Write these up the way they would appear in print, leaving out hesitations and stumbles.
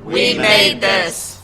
We made this.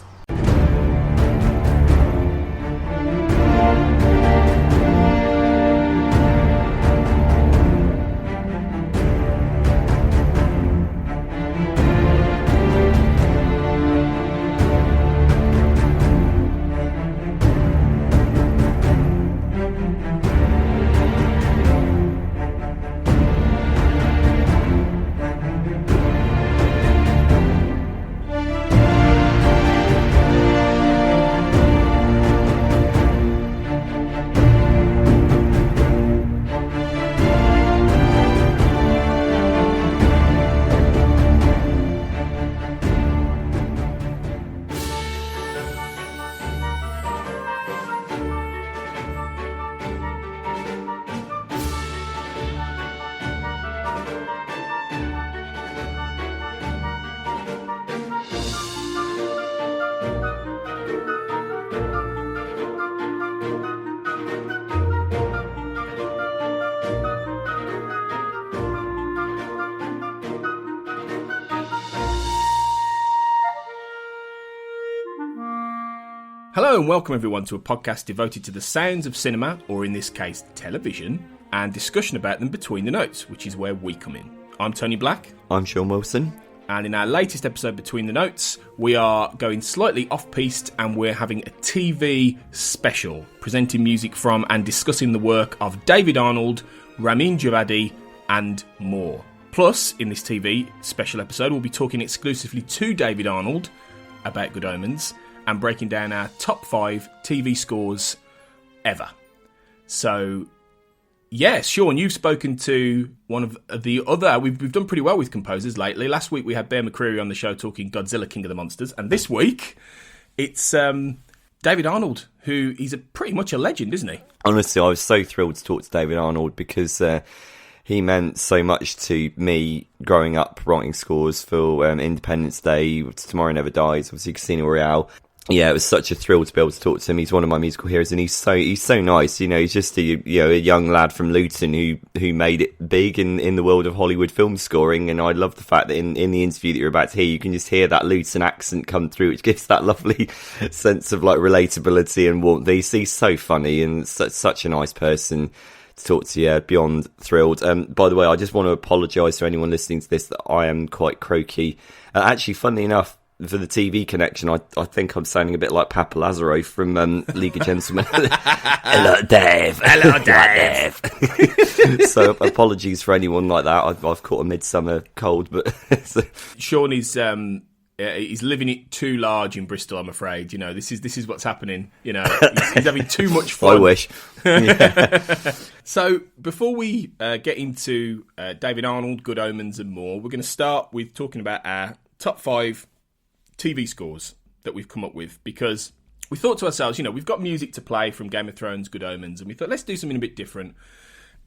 Hello and welcome everyone to a podcast devoted to the sounds of cinema, or in this case television, and discussion about them between the notes, which is where we come in. I'm Tony Black. I'm Sean Wilson. And in our latest episode Between the Notes, we are going slightly off-piste and we're having a TV special, presenting music from and discussing the work of David Arnold, Ramin Djawadi and more. Plus, in this TV special episode, we'll be talking exclusively to David Arnold about Good Omens, and breaking down our top 5 TV scores ever. So, yes, Sean, you've spoken to one of the other... We've done pretty well with composers lately. Last week we had Bear McCreary on the show talking Godzilla, King of the Monsters. And this week, it's David Arnold, who he's pretty much a legend, isn't he? Honestly, I was so thrilled to talk to David Arnold because he meant so much to me growing up writing scores for Independence Day, Tomorrow Never Dies, obviously Casino Royale. Yeah, it was such a thrill to be able to talk to him. He's one of my musical heroes, and he's so nice. You know, he's just a young lad from Luton who made it big in the world of Hollywood film scoring. And I love the fact that in the interview that you're about to hear, you can just hear that Luton accent come through, which gives that lovely sense of like relatability and warmth. He's so funny and such a nice person to talk to. Yeah, beyond thrilled. By the way, I just want to apologise to anyone listening to this that I am quite croaky. Actually, funnily enough, for the TV connection, I think I'm sounding a bit like Papa Lazaro from League of Gentlemen. Hello, Dave. Hello, Dave. So apologies for anyone like that. I've caught a midsummer cold, but Sean is he's living it too large in Bristol. I'm afraid. You know, this is what's happening. You know, he's having too much fun. I wish. Yeah. So before we get into David Arnold, Good Omens, and more, we're going to start with talking about our top 5 TV scores that we've come up with, because we thought to ourselves, you know, we've got music to play from Game of Thrones, Good Omens, and we thought, let's do something a bit different.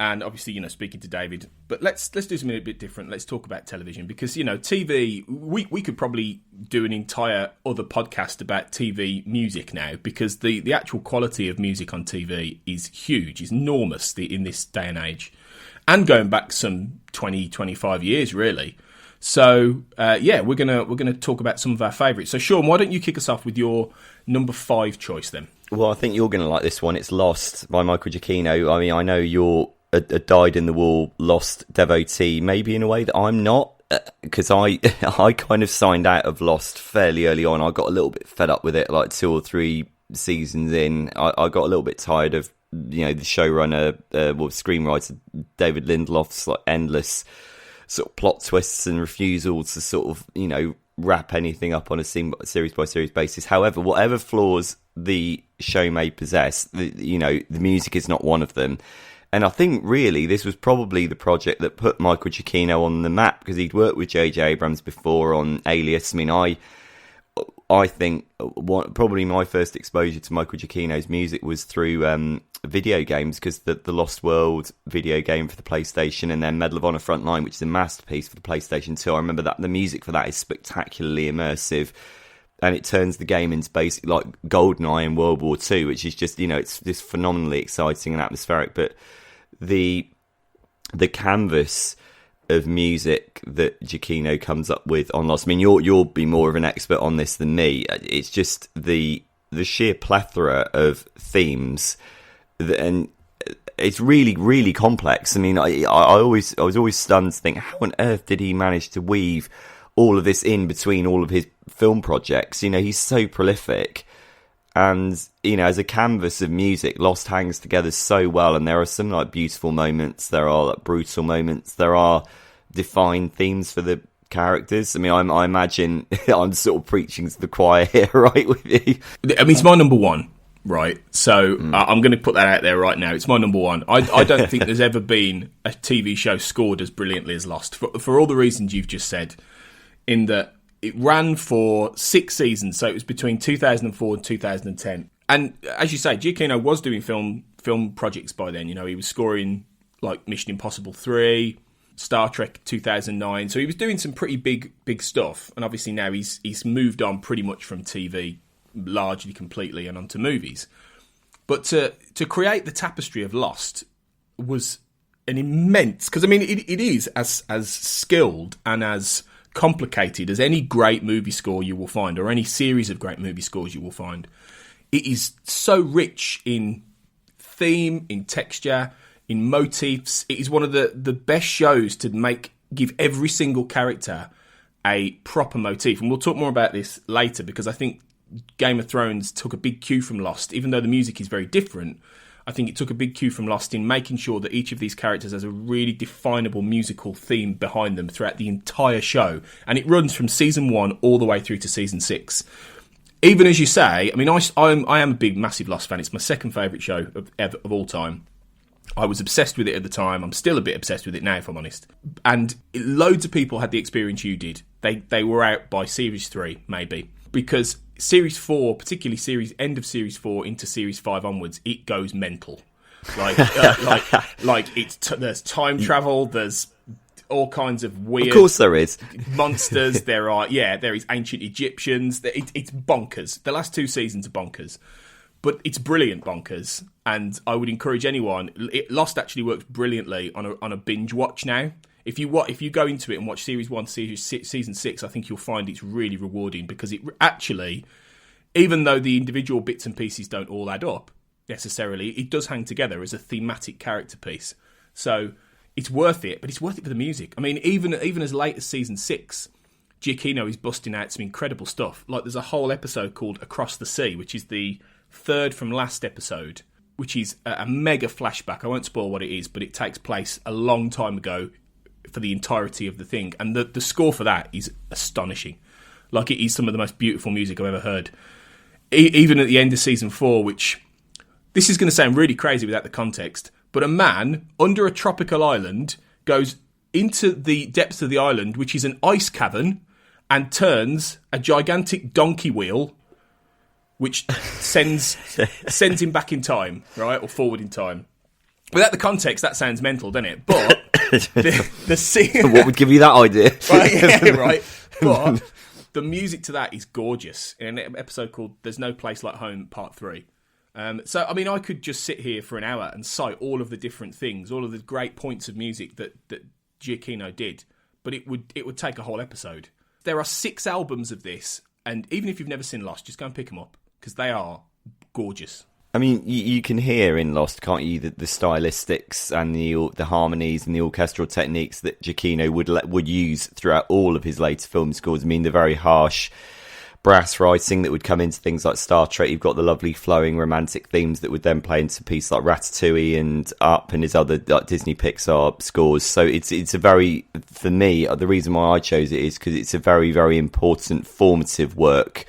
And obviously, you know, speaking to David, but let's do something a bit different. Let's talk about television, because, you know, TV, we could probably do an entire other podcast about TV music now, because the actual quality of music on TV is huge, is enormous in this day and age, and going back some 20, 25 years, really. So, yeah, we're gonna talk about some of our favourites. So, Sean, why don't you kick us off with your number 5 choice then? Well, I think you're going to like this one. It's Lost by Michael Giacchino. I mean, I know you're a dyed-in-the-wool Lost devotee, maybe in a way that I'm not, because I kind of signed out of Lost fairly early on. I got a little bit fed up with it, like 2 or 3 seasons in. I got a little bit tired of, you know, the showrunner, screenwriter David Lindelof's like endless sort of plot twists and refusal to sort of, you know, wrap anything up on a series by series basis. However, whatever flaws the show may possess, the music is not one of them. And I think really this was probably the project that put Michael Giacchino on the map, because he'd worked with J.J. Abrams before on Alias. I mean, I think probably my first exposure to Michael Giacchino's music was through video games, because the Lost World video game for the PlayStation, and then Medal of Honor Frontline, which is a masterpiece for the PlayStation 2. I remember that the music for that is spectacularly immersive, and it turns the game into basically like GoldenEye in World War II, which is just, you know, it's just phenomenally exciting and atmospheric. But the canvas of music that Giacchino comes up with on Lost. I mean, you'll be more of an expert on this than me. It's just the sheer plethora of themes, and it's really, really complex. I mean, I was always stunned to think, how on earth did he manage to weave all of this in between all of his film projects? You know, he's so prolific. And, you know, as a canvas of music, Lost hangs together so well. And there are some, like, beautiful moments. There are, like, brutal moments. There are defined themes for the characters. I mean, I imagine I'm sort of preaching to the choir here, right, with you. I mean, it's my number one, right? So I'm going to put that out there right now. It's my number one. I don't think there's ever been a TV show scored as brilliantly as Lost. For all the reasons you've just said, in that it ran for 6 seasons, so it was between 2004 and 2010. And as you say, Giacchino was doing film projects by then. You know, he was scoring like Mission Impossible 3, Star Trek 2009. So he was doing some pretty big stuff. And obviously now he's moved on pretty much from TV, largely completely, and onto movies. But to create the tapestry of Lost was an immense, because I mean it is as skilled and as complicated as any great movie score you will find, or any series of great movie scores you will find. It is so rich in theme, in texture, in motifs. It is one of the best shows to give every single character a proper motif. And we'll talk more about this later, because I think Game of Thrones took a big cue from Lost. Even though the music is very different, I think it took a big cue from Lost in making sure that each of these characters has a really definable musical theme behind them throughout the entire show. And it runs from season 1 all the way through to season 6. Even as you say, I mean, I am a big, massive Lost fan. It's my second favourite show of all time. I was obsessed with it at the time. I'm still a bit obsessed with it now, if I'm honest. And loads of people had the experience you did. They were out by series 3, maybe. Because series 4, particularly end of series 4 into series 5 onwards, it goes mental. There's time travel. There's all kinds of weird. Of course, there is monsters. There is ancient Egyptians. It's bonkers. The last 2 seasons are bonkers, but it's brilliant bonkers. And I would encourage anyone. Lost actually works brilliantly on a binge watch now. If you go into it and watch series 1, season 6, I think you'll find it's really rewarding, because it actually, even though the individual bits and pieces don't all add up necessarily, it does hang together as a thematic character piece. So it's worth it, but it's worth it for the music. I mean, even as late as season 6, Giacchino is busting out some incredible stuff. Like, there's a whole episode called Across the Sea, which is the third from last episode, which is a mega flashback. I won't spoil what it is, but it takes place a long time ago for the entirety of the thing, and the score for that is astonishing. Like, it is some of the most beautiful music I've ever heard. Even at the end of season 4, which, this is going to sound really crazy without the context, but a man under a tropical island goes into the depths of the island, which is an ice cavern, and turns a gigantic donkey wheel, which sends him back in time, right, or forward in time. Without the context, that sounds mental, doesn't it? But the scene... What would give you that idea? Right, yeah, right. But the music to that is gorgeous. In an episode called There's No Place Like Home, Part 3. So, I mean, I could just sit here for an hour and cite all of the different things, all of the great points of music that Giacchino did. But it would take a whole episode. There are 6 albums of this, and even if you've never seen Lost, just go and pick them up, because they are gorgeous. I mean, you can hear in Lost, can't you, the stylistics and the harmonies and the orchestral techniques that Giacchino would use throughout all of his later film scores. I mean, the very harsh brass writing that would come into things like Star Trek. You've got the lovely flowing romantic themes that would then play into pieces like Ratatouille and Up and his other like Disney Pixar scores. So it's a very, for me, the reason why I chose it is because it's a very, very important formative work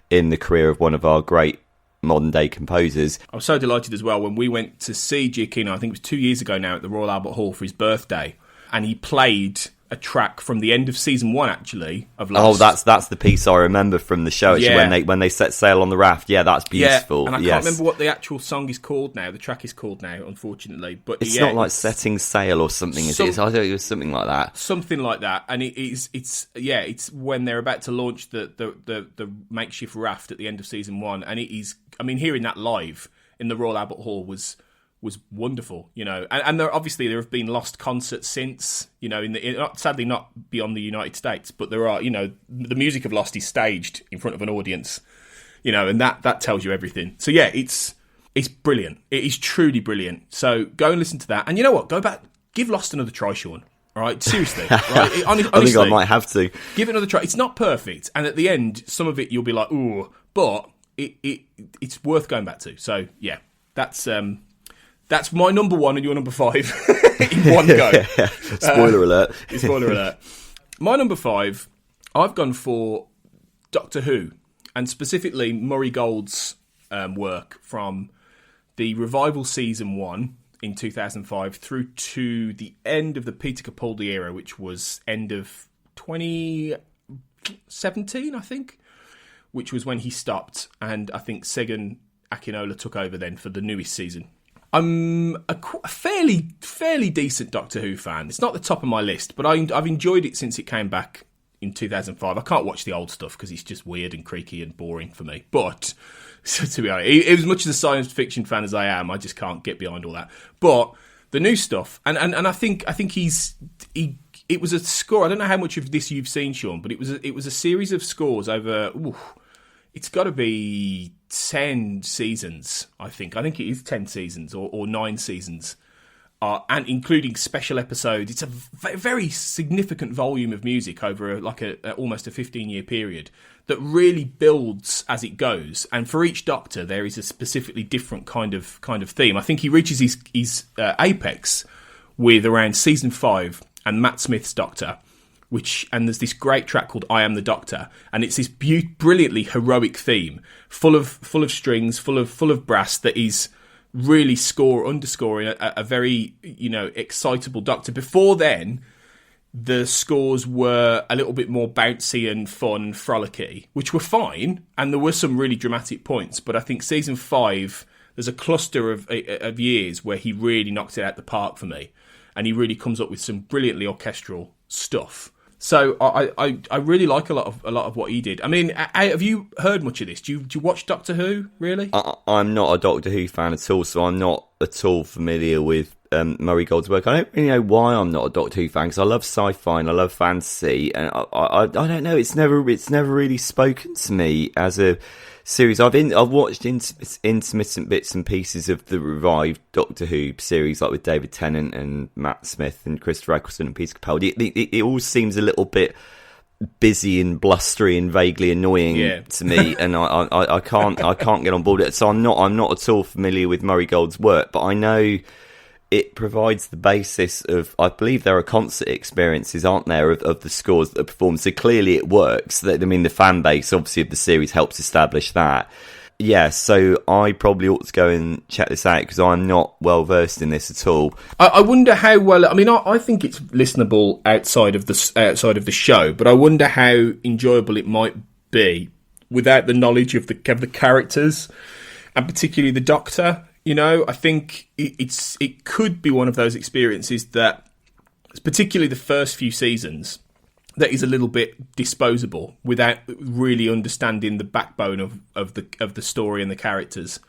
in the career of one of our great modern day composers. I was so delighted as well when we went to see Giacchino, I think it was 2 years ago now, at the Royal Albert Hall for his birthday, and he played a track from the end of season 1 actually of Lost. Oh, that's the piece I remember from the show, actually, when they set sail on the raft. Yeah, that's beautiful. Yeah, and I can't remember what the actual song is called now. The track is called now, unfortunately. But it's not like Setting Sail or something, is it? I thought it was something like that. Something like that. And it's when they're about to launch the makeshift raft at the end of season 1, and it is, I mean, hearing that live in the Royal Albert Hall was was wonderful, and there have been lost concerts since, sadly not beyond the United States, but there are, the music of Lost is staged in front of an audience, and that tells you everything. So yeah, it's brilliant. It is truly brilliant. So go and listen to that, and you know what? Go back, give Lost another try, Sean. All right, seriously. Right? Honestly, I think I might have to give it another try. It's not perfect, and at the end, some of it you'll be like, ooh, but it's worth going back to. So yeah, that's my number 1 and your number 5 in one go. Spoiler alert. Spoiler alert. My number 5, I've gone for Doctor Who, and specifically Murray Gold's work from the revival season 1 in 2005 through to the end of the Peter Capaldi era, which was end of 2017, I think, which was when he stopped, and I think Segun Akinola took over then for the newest season. I'm a fairly decent Doctor Who fan. It's not the top of my list, but I've enjoyed it since it came back in 2005. I can't watch the old stuff because it's just weird and creaky and boring for me. But so to be honest, as much as a science fiction fan as I am, I just can't get behind all that. But the new stuff, and I think it was a score. I don't know how much of this you've seen, Sean, but it was a series of scores over. It's got to be 10 seasons, I think. I think it is 10 seasons or 9 seasons, and including special episodes. It's a very significant volume of music over almost a 15-year period that really builds as it goes. And for each Doctor, there is a specifically different kind of theme. I think he reaches his apex with around season 5 and Matt Smith's Doctor. And there's this great track called "I Am the Doctor," and it's this brilliantly heroic theme, full of strings, full of brass, that is really underscoring a very excitable Doctor. Before then, the scores were a little bit more bouncy and fun and frolicky, which were fine, and there were some really dramatic points. But I think season 5, there's a cluster of years where he really knocks it out the park for me, and he really comes up with some brilliantly orchestral stuff. So I really like a lot of what he did. I mean, have you heard much of this? Do you watch Doctor Who, really? I'm not a Doctor Who fan at all, so I'm not at all familiar with Murray Gold's work. I don't really know why I'm not a Doctor Who fan, because I love sci-fi and I love fantasy, and I don't know. It's never really spoken to me as a series. I've watched intermittent bits and pieces of the revived Doctor Who series, like with David Tennant and Matt Smith and Christopher Eccleston and Peter Capaldi. It all seems a little bit busy and blustery and vaguely annoying to me, and I can't get on board with it. So I'm not at all familiar with Murray Gold's work, but I know it provides the basis of, I believe there are concert experiences, aren't there, of the scores that are performed. So clearly it works. I mean, the fan base, obviously, of the series helps establish that. Yeah, so I probably ought to go and check this out, because I'm not well versed in this at all. I wonder how well. I mean, I think it's listenable outside of the show, but I wonder how enjoyable it might be without the knowledge of the characters, and particularly the Doctor. I think it could be one of those experiences that, particularly the first few seasons, that is a little bit disposable without really understanding the backbone of the story and the characters.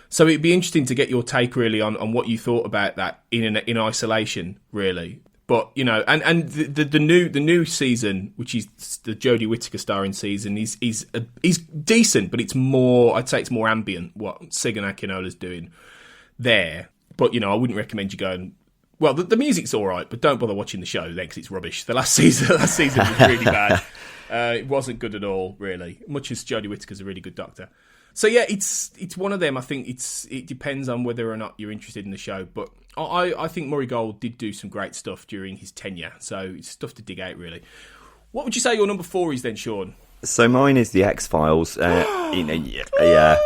So it'd be interesting to get your take really on what you thought about that in isolation, really. But and the new season, which is the Jodie Whittaker starring season, is decent, but it's more. I'd say it's more ambient. What Segun Akinola's doing there, but I wouldn't recommend you going. Well, the music's all right, but don't bother watching the show then, because it's rubbish. The last season was really bad. It wasn't good at all, really. Much as Jodie Whittaker's a really good Doctor. So yeah, it's one of them. I think it depends on whether or not you're interested in the show, but I think Murray Gold did do some great stuff during his tenure, so it's stuff to dig out, really. What would you say your number 4 is then, Sean? So mine is the X-Files. Yeah.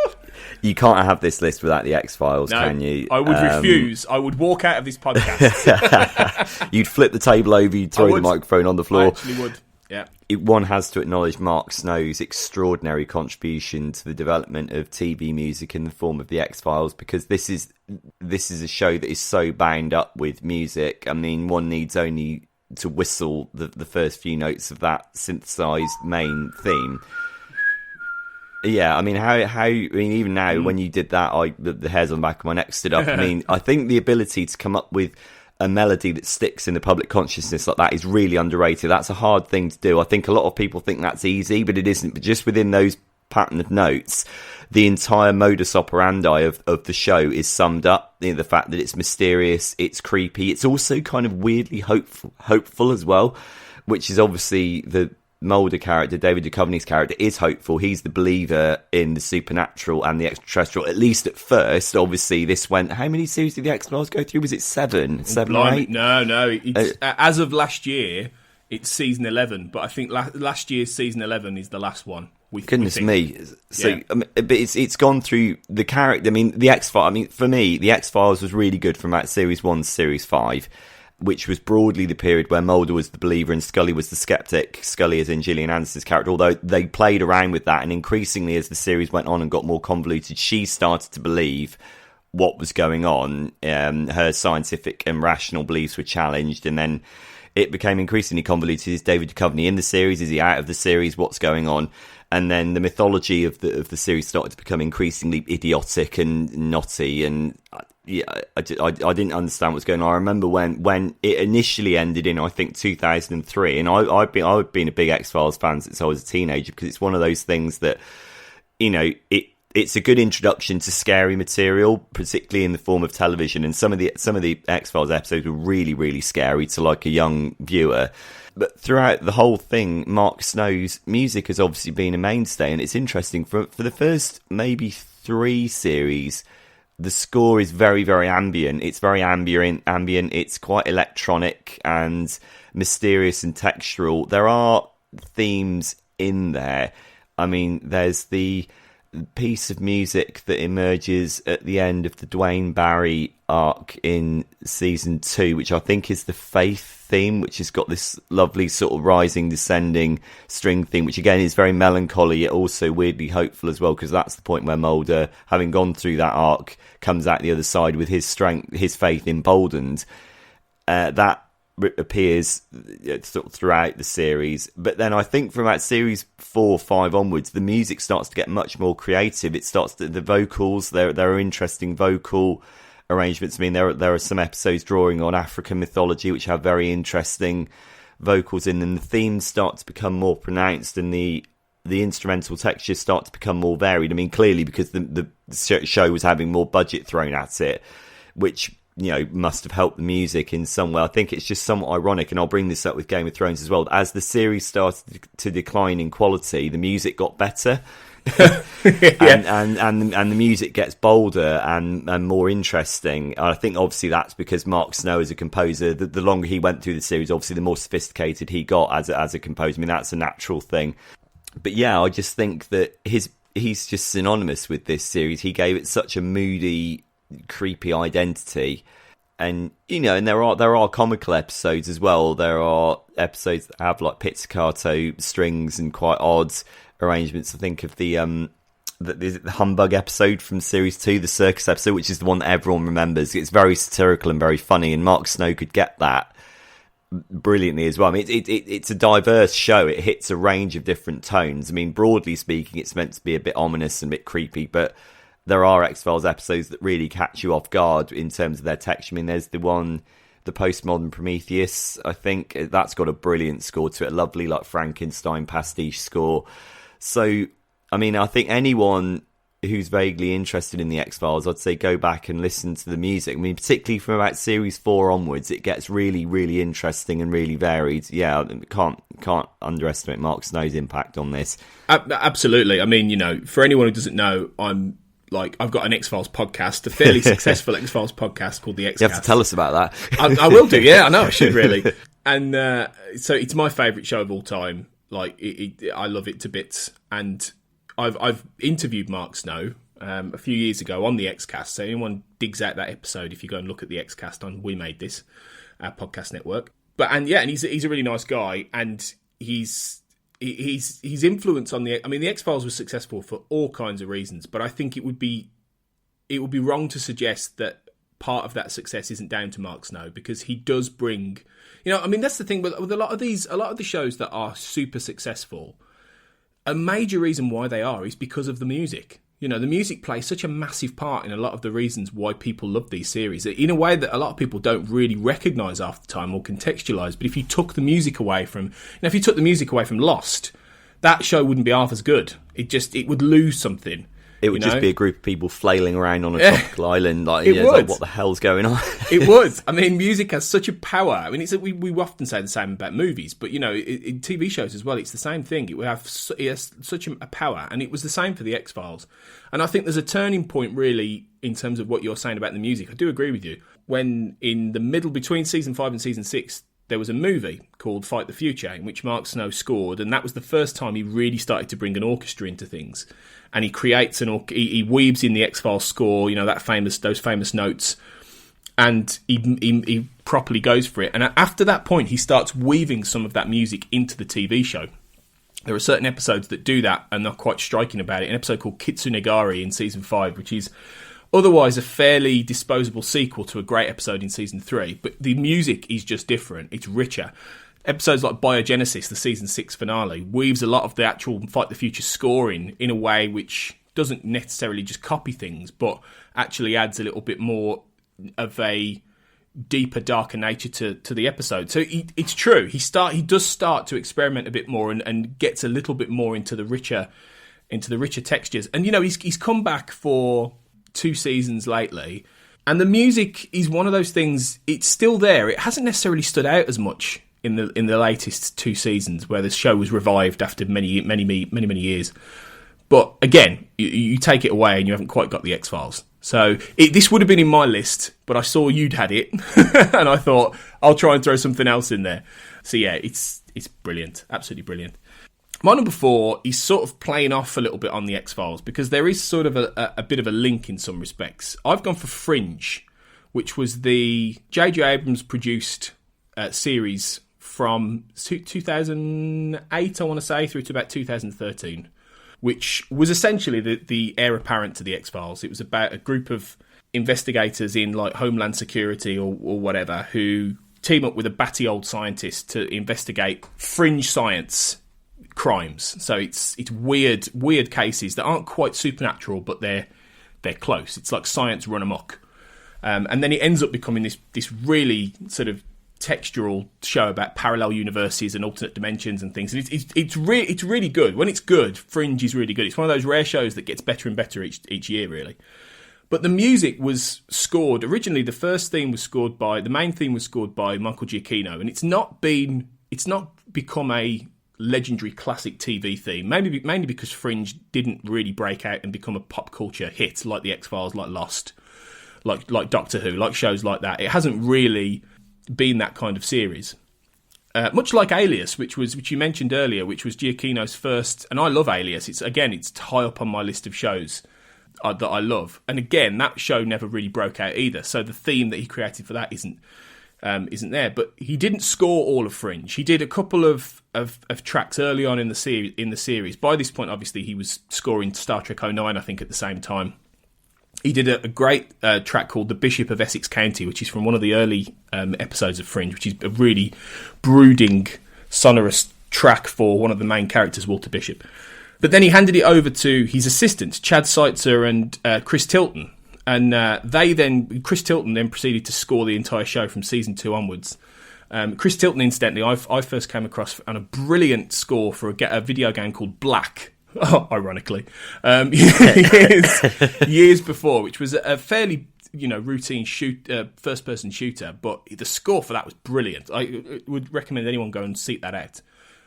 You can't have this list without the X-Files, can you? I would refuse. I would walk out of this podcast. You'd flip the table over, you'd throw the microphone on the floor. I actually would. Yeah. One has to acknowledge Mark Snow's extraordinary contribution to the development of TV music in the form of the X-Files, because this is a show that is so bound up with music. I mean, one needs only to whistle the first few notes of that synthesized main theme. Yeah, I mean, even now, when you did that, the hairs on the back of my neck stood up. I mean, I think the ability to come up with a melody that sticks in the public consciousness like that is really underrated. That's a hard thing to do. I think a lot of people think that's easy, but it isn't. But just within those pattern of notes, the entire modus operandi of the show is summed up. You know, the fact that it's mysterious, it's creepy, it's also kind of weirdly hopeful as well, which is obviously the Mulder character, David Duchovny's character, is hopeful. He's the believer in the supernatural and the extraterrestrial, at least at first. Obviously, this went... How many series did the X-Files go through? Was it 7? 7 or 8? No. As of last year, it's season 11, but I think last year's season 11 is the last one. Goodness me. So, but it's gone through the character... I mean, the X-Files... I mean, for me, the X-Files was really good from about Series 1 to Series 5, which was broadly the period where Mulder was the believer and Scully was the skeptic. Scully as in Gillian Anderson's character, although they played around with that, and increasingly as the series went on and got more convoluted, she started to believe what was going on. Her scientific and rational beliefs were challenged, and then it became increasingly convoluted. Is David Duchovny in the series? Is he out of the series? What's going on? And then the mythology of the series started to become increasingly idiotic and knotty, and I didn't understand what's going on. I remember when it initially ended in, I think, 2003, and I've been a big X-Files fan since I was a teenager, because it's one of those things that, you know, it's a good introduction to scary material, particularly in the form of television. And some of the X-Files episodes were really, really scary to like a young viewer. But throughout the whole thing, Mark Snow's music has obviously been a mainstay, and it's interesting for the first maybe 3 series. The score is very, very ambient. It's very ambient. It's quite electronic and mysterious and textural. There are themes in there. I mean, there's the piece of music that emerges at the end of the Dwayne Barry arc in season 2, which I think is the Faith theme, which has got this lovely sort of rising, descending string theme, which again is very melancholy yet also weirdly hopeful as well, because that's the point where Mulder, having gone through that arc, comes out the other side with his strength, his faith emboldened. That appears sort of throughout the series, but then I think from about series 4 or 5 onwards, the music starts to get much more creative. It starts to, the vocals, there are interesting vocal arrangements. I mean, there are some episodes drawing on African mythology which have very interesting vocals in them. The themes start to become more pronounced, and the instrumental textures start to become more varied. I mean, clearly because the show was having more budget thrown at it, which, you know, must have helped the music in some way. I think it's just somewhat ironic, and I'll bring this up with Game of Thrones as well. As the series started to decline in quality, the music got better. and the music gets bolder and more interesting. And I think obviously that's because Mark Snow as a composer, the longer he went through the series, obviously the more sophisticated he got as a composer. I mean, that's a natural thing. But yeah, I just think that he's just synonymous with this series. He gave it such a moody, creepy identity. And, you know, and there are comical episodes as well. There are episodes that have like pizzicato strings and quite odd arrangements. I think of the Humbug episode from series 2, the circus episode, which is the one that everyone remembers. It's very satirical and very funny, and Mark Snow could get that brilliantly as well. I mean, it's a diverse show. It hits a range of different tones. I mean, broadly speaking, it's meant to be a bit ominous and a bit creepy, but there are X-Files episodes that really catch you off guard in terms of their texture. I mean, there's the Postmodern Prometheus, I think. That's got a brilliant score to it, a lovely like Frankenstein pastiche score. So, I mean, I think anyone who's vaguely interested in the X-Files, I'd say go back and listen to the music. I mean, particularly from about series 4 onwards, it gets really, really interesting and really varied. Yeah, can't underestimate Mark Snow's impact on this. Absolutely. I mean, you know, for anyone who doesn't know, I've got an X-Files podcast, a fairly successful X-Files podcast called The X-Cast. You have to tell us about that. I will do, yeah, I know, I should really. And so it's my favourite show of all time. Like, I love it to bits. And I've interviewed Mark Snow a few years ago on the X-Cast. So anyone digs out that episode, if you go and look at the X-Cast on We Made This, our podcast network. And he's a really nice guy, and his influence on the X-Files was successful for all kinds of reasons, but I think it would be wrong to suggest that part of that success isn't down to Mark Snow, because he does bring, you know, I mean, that's the thing with a lot of the shows that are super successful. a major reason why they are is because of the music. You know, the music plays such a massive part in a lot of the reasons why people love these series, in a way that a lot of people don't really recognise half the time or contextualise. But if you took the music away from, if you took the music away from Lost, that show wouldn't be half as good. It would lose something. It would just be a group of people flailing around on a tropical island. Like, like, what the hell's going on? It would. I mean, music has such a power. I mean, we often say the same about movies, but, you know, in TV shows as well, it's the same thing. It has such a power, and it was the same for the X-Files. And I think there's a turning point, really, in terms of what you're saying about the music. I do agree with you. When in the middle, between Season 5 and Season 6, there was a movie called Fight the Future, in which Mark Snow scored, and that was the first time he really started to bring an orchestra into things. And he creates he weaves in the X-Files score, you know, those famous notes, and he properly goes for it. And after that point, he starts weaving some of that music into the TV show. There are certain episodes that do that, and they're quite striking about it. An episode called Kitsunegari in Season 5, which is otherwise a fairly disposable sequel to a great episode in Season 3, but the music is just different. It's richer. Episodes like Biogenesis, the Season 6 finale, weaves a lot of the actual Fight the Future scoring in a way which doesn't necessarily just copy things, but actually adds a little bit more of a deeper, darker nature to the episode. So it's true. He does start to experiment a bit more and gets a little bit more into the richer textures. And, you know, he's come back for 2 seasons lately, and the music is one of those things. It's still there. It hasn't necessarily stood out as much in the latest 2 seasons, where the show was revived after many years. But again, you take it away and you haven't quite got the X-Files. So this would have been in my list, but I saw you'd had it, and I thought I'll try and throw something else in there. So yeah, it's brilliant, absolutely brilliant. My number 4 is sort of playing off a little bit on the X-Files, because there is sort of a bit of a link in some respects. I've gone for Fringe, which was the J.J. Abrams produced series from 2008, I want to say, through to about 2013, which was essentially the heir apparent to the X-Files. It was about a group of investigators in like Homeland Security or whatever, who team up with a batty old scientist to investigate fringe science crimes. So it's weird cases that aren't quite supernatural, but they're close. It's like science run amok. And then it ends up becoming this really sort of textural show about parallel universes and alternate dimensions and things. And it's really good. When it's good, Fringe is really good. It's one of those rare shows that gets better and better each year, really. But the music was scored originally. The main theme was scored by Michael Giacchino, and it's not become a legendary classic TV theme. Mainly because Fringe didn't really break out and become a pop culture hit like the X-Files, like Lost, like Doctor Who, like shows like that. It hasn't really been that kind of series. Much like Alias, which you mentioned earlier, which was Giacchino's first, and I love Alias. It's high up on my list of shows that I love. And again, that show never really broke out either. So the theme that he created for that isn't there. But he didn't score all of Fringe. He did a couple of tracks early on in the series. By this point, obviously, he was scoring Star Trek 09, I think, at the same time. He did a great track called The Bishop of Essex County, which is from one of the early episodes of Fringe, which is a really brooding, sonorous track for one of the main characters, Walter Bishop. But then he handed it over to his assistants, Chad Seitzer and Chris Tilton. And Chris Tilton then proceeded to score the entire show from season 2 onwards. Chris Tilton, incidentally, I first came across on a brilliant score for a video game called Black, ironically, years before, which was a fairly routine first-person shooter, but the score for that was brilliant. I would recommend anyone go and seek that out,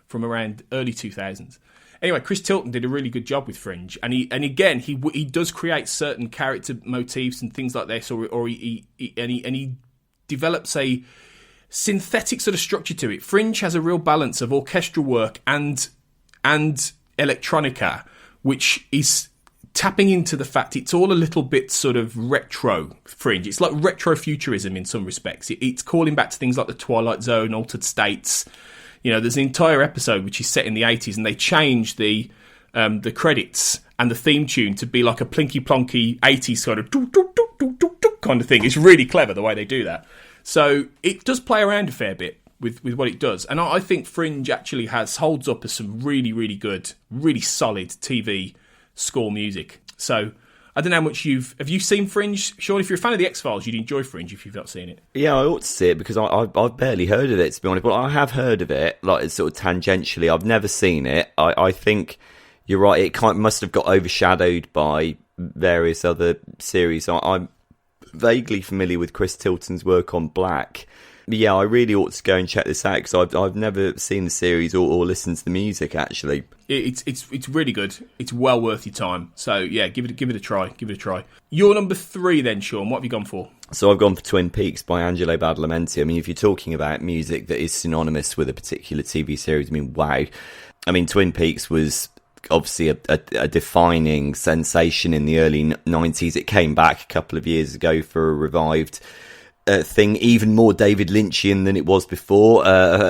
from around early 2000s. Anyway, Chris Tilton did a really good job with Fringe, and he does create certain character motifs and things like this, or he develops a synthetic sort of structure to it. Fringe has a real balance of orchestral work and electronica, which is tapping into the fact it's all a little bit sort of retro Fringe. It's like retrofuturism in some respects. It's calling back to things like the Twilight Zone, Altered States. There's an entire episode which is set in the 80s, and they change the credits and the theme tune to be like a plinky plonky 80s sort of kind of thing. It's really clever the way they do that. So it does play around a fair bit, with what it does. And I think Fringe actually holds up as some really, really good, really solid TV score music. So I don't know how much have you seen Fringe? Sean, if you're a fan of the X-Files, you'd enjoy Fringe if you've not seen it. Yeah, I ought to see it because I've barely heard of it, to be honest. But I have heard of it, like sort of tangentially. I've never seen it. I think you're right. It must have got overshadowed by various other series. I'm vaguely familiar with Chris Tilton's work on Black. But yeah, I really ought to go and check this out because I've never seen the series or listened to the music, actually. It's really good. It's well worth your time. So yeah, give it a try. Give it a try. Your number 3 then, Sean. What have you gone for? So I've gone for Twin Peaks by Angelo Badalamenti. I mean, if you're talking about music that is synonymous with a particular TV series, I mean, wow. I mean, Twin Peaks was obviously a defining sensation in the early 90s. It came back a couple of years ago for a revived thing, even more David Lynchian than it was before,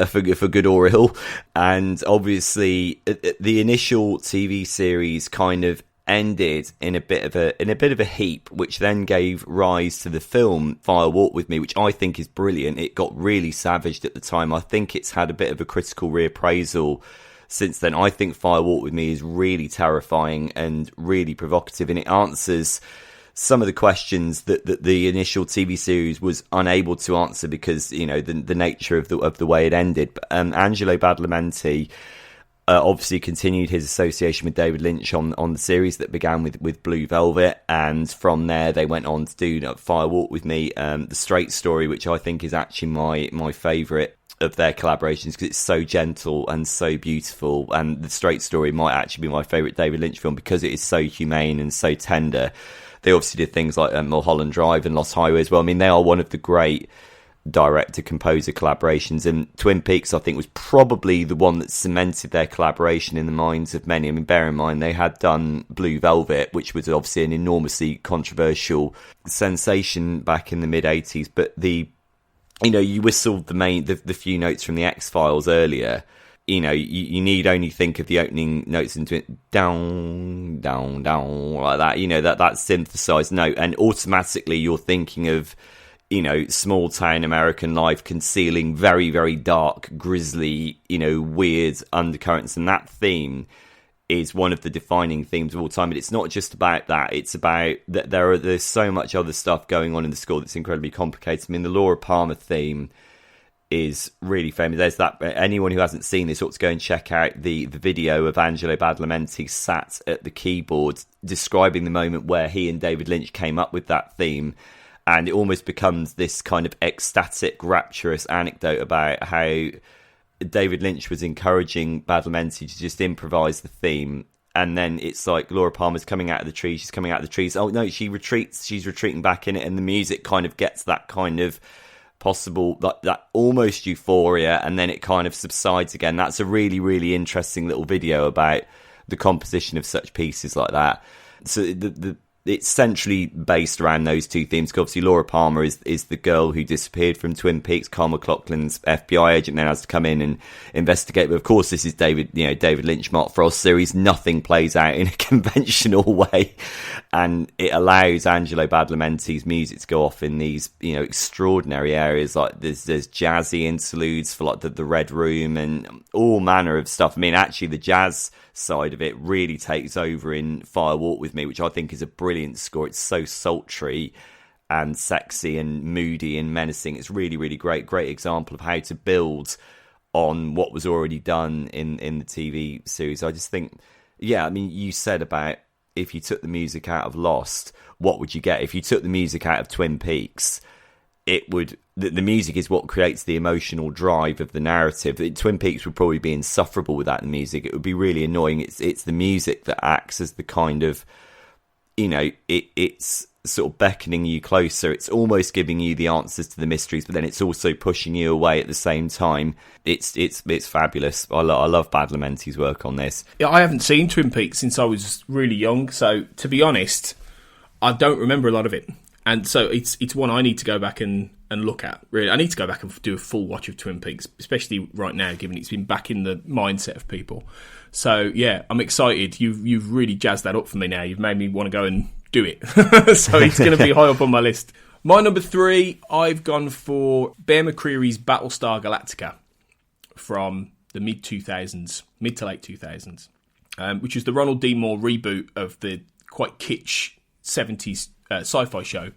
for good or ill. And obviously the initial TV series kind of ended in a bit of a heap, which then gave rise to the film Fire Walk With Me, which I think is brilliant. It got really savaged at the time. I think it's had a bit of a critical reappraisal since then. I think Fire Walk With Me is really terrifying and really provocative, and it answers some of the questions that the initial TV series was unable to answer because, you know, the nature of the way it ended. But Angelo Badalamenti obviously continued his association with David Lynch on the series that began with Blue Velvet, and from there they went on to do Fire Walk With Me, The Straight Story, which I think is actually my favourite of their collaborations because it's so gentle and so beautiful. And The Straight Story might actually be my favourite David Lynch film because it is so humane and so tender. They obviously did things like Mulholland Drive and Lost Highway as well. I mean, they are one of the great director-composer collaborations. And Twin Peaks, I think, was probably the one that cemented their collaboration in the minds of many. I mean, bear in mind, they had done Blue Velvet, which was obviously an enormously controversial sensation back in the mid-'80s. But you whistled the few notes from the X-Files earlier. You know, you need only think of the opening notes into it, down, down, down, like that. You know, that synthesized note, and automatically you're thinking of, you know, small town American life concealing very, very dark, grisly, you know, weird undercurrents. And that theme is one of the defining themes of all time. But it's not just about that. It's about that there's so much other stuff going on in the score that's incredibly complicated. I mean, the Laura Palmer theme is really famous. There's that. Anyone who hasn't seen this ought to go and check out the video of Angelo Badalamenti sat at the keyboard describing the moment where he and David Lynch came up with that theme, and it almost becomes this kind of ecstatic, rapturous anecdote about how David Lynch was encouraging Badalamenti to just improvise the theme. And then it's like Laura Palmer's coming out of the tree. She's coming out of the trees. Oh no, she retreats. She's retreating back in it, and the music kind of gets that kind of possible, that almost euphoria, and then it kind of subsides again. That's a really, really interesting little video about the composition of such pieces like that. So it's centrally based around those two themes. Obviously, Laura Palmer is the girl who disappeared from Twin Peaks. Carl McLaughlin's FBI agent then has to come in and investigate. But of course, this is David Lynch, Mark Frost series. Nothing plays out in a conventional way, and it allows Angelo Badalamenti's music to go off in these, you know, extraordinary areas. Like there's jazzy interludes for like the Red Room and all manner of stuff. I mean, actually, the jazz side of it really takes over in Fire Walk With Me, which I think is a brilliant score. It's so sultry and sexy and moody and menacing. It's really, really great example of how to build on what was already done in the TV series. I just think, yeah, I mean, you said about if you took the music out of Lost, what would you get? If you took the music out of Twin Peaks, it would, the music is what creates the emotional drive of the narrative. Twin Peaks would probably be insufferable without the music. It would be really annoying. It's the music that acts as the kind of, you know, it's sort of beckoning you closer. It's almost giving you the answers to the mysteries, but then it's also pushing you away at the same time. It's fabulous. I love Badalamenti's work on this. Yeah, I haven't seen Twin Peaks since I was really young, so to be honest, I don't remember a lot of it. And so it's one I need to go back and look at. Really, I need to go back and do a full watch of Twin Peaks, especially right now, given it's been back in the mindset of people. So yeah, I'm excited. You've really jazzed that up for me now. You've made me want to go and do it. So it's going to be high up on my list. My number 3, I've gone for Bear McCreary's Battlestar Galactica from the mid to late 2000s, which is the Ronald D. Moore reboot of the quite kitsch 70s sci-fi show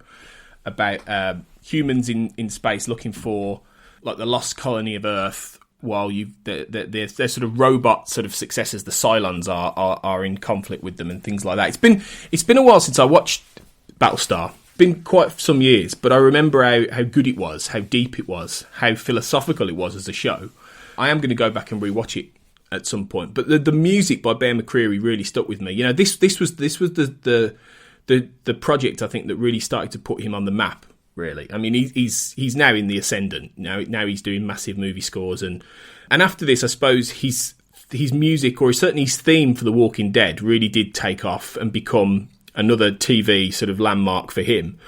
about humans in space looking for like the lost colony of Earth, while their sort of robot sort of successors, the Cylons, are in conflict with them and things like that. It's been a while since I watched Battlestar. Been quite some years, but I remember how good it was, how deep it was, how philosophical it was as a show. I am going to go back and rewatch it at some point. But the music by Bear McCreary really stuck with me. You know, this was the project, I think, that really started to put him on the map. Really, I mean, he's now in the ascendant. Now he's doing massive movie scores, and after this, I suppose his music, or certainly his theme for The Walking Dead, really did take off and become another TV sort of landmark for him.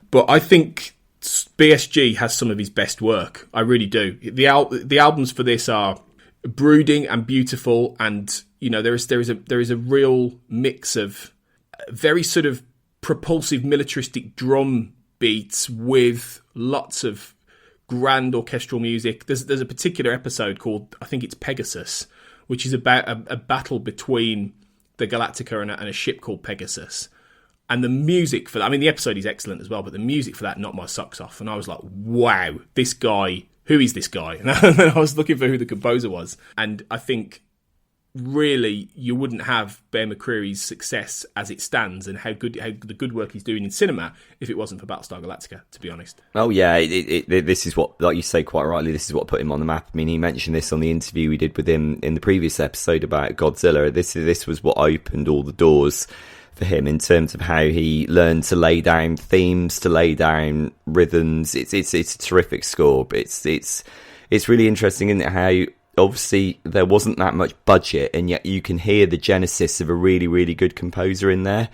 But I think BSG has some of his best work. I really do. The albums for this are brooding and beautiful, and you know there is a real mix of very sort of propulsive militaristic drum beats with lots of grand orchestral music. There's a particular episode called, I think it's Pegasus, which is about a battle between the Galactica and a ship called Pegasus. And the music for that, I mean, the episode is excellent as well, but the music for that knocked my socks off. And I was like, wow, this guy, who is this guy? And I was looking for who the composer was. And I think really you wouldn't have Bear McCreary's success as it stands and how the good work he's doing in cinema if it wasn't for Battlestar Galactica, to be honest. Oh yeah, this is what, like you say quite rightly, this is what put him on the map. I mean, he mentioned this on the interview we did with him in the previous episode about Godzilla. This was what opened all the doors for him in terms of how he learned to lay down themes, to lay down rhythms. It's a terrific score. But it's really interesting, isn't it, how obviously there wasn't that much budget, and yet you can hear the genesis of a really, really good composer in there.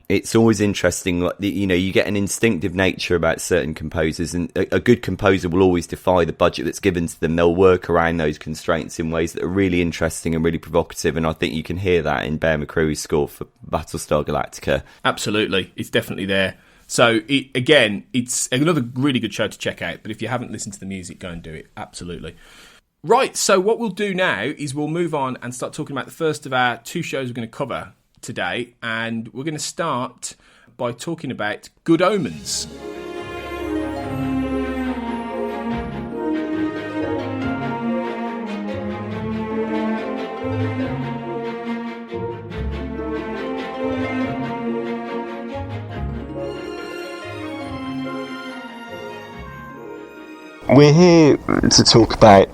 It's always interesting, like, you know, you get an instinctive nature about certain composers, and a good composer will always defy the budget that's given to them. They'll work around those constraints in ways that are really interesting and really provocative, and I think you can hear that in Bear McCreary's score for Battlestar Galactica. Absolutely, it's definitely there. So, it's another really good show to check out, but if you haven't listened to the music, go and do it. Absolutely. Right, so what we'll do now is we'll move on and start talking about the first of our 2 shows we're going to cover today, and we're going to start by talking about Good Omens. We're here to talk about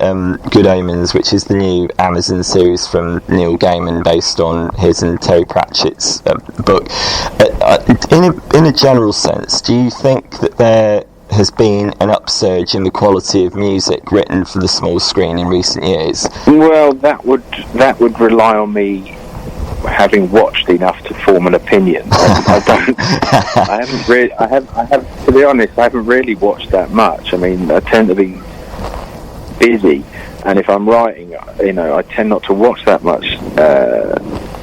Good Omens, which is the new Amazon series from Neil Gaiman based on his and Terry Pratchett's book. In a general sense, do you think that there has been an upsurge in the quality of music written for the small screen in recent years? Well, that would rely on me having watched enough to form an opinion. I haven't to be honest, I haven't really watched that much. I mean, I tend to be busy, and if I'm writing, you know, I tend not to watch that much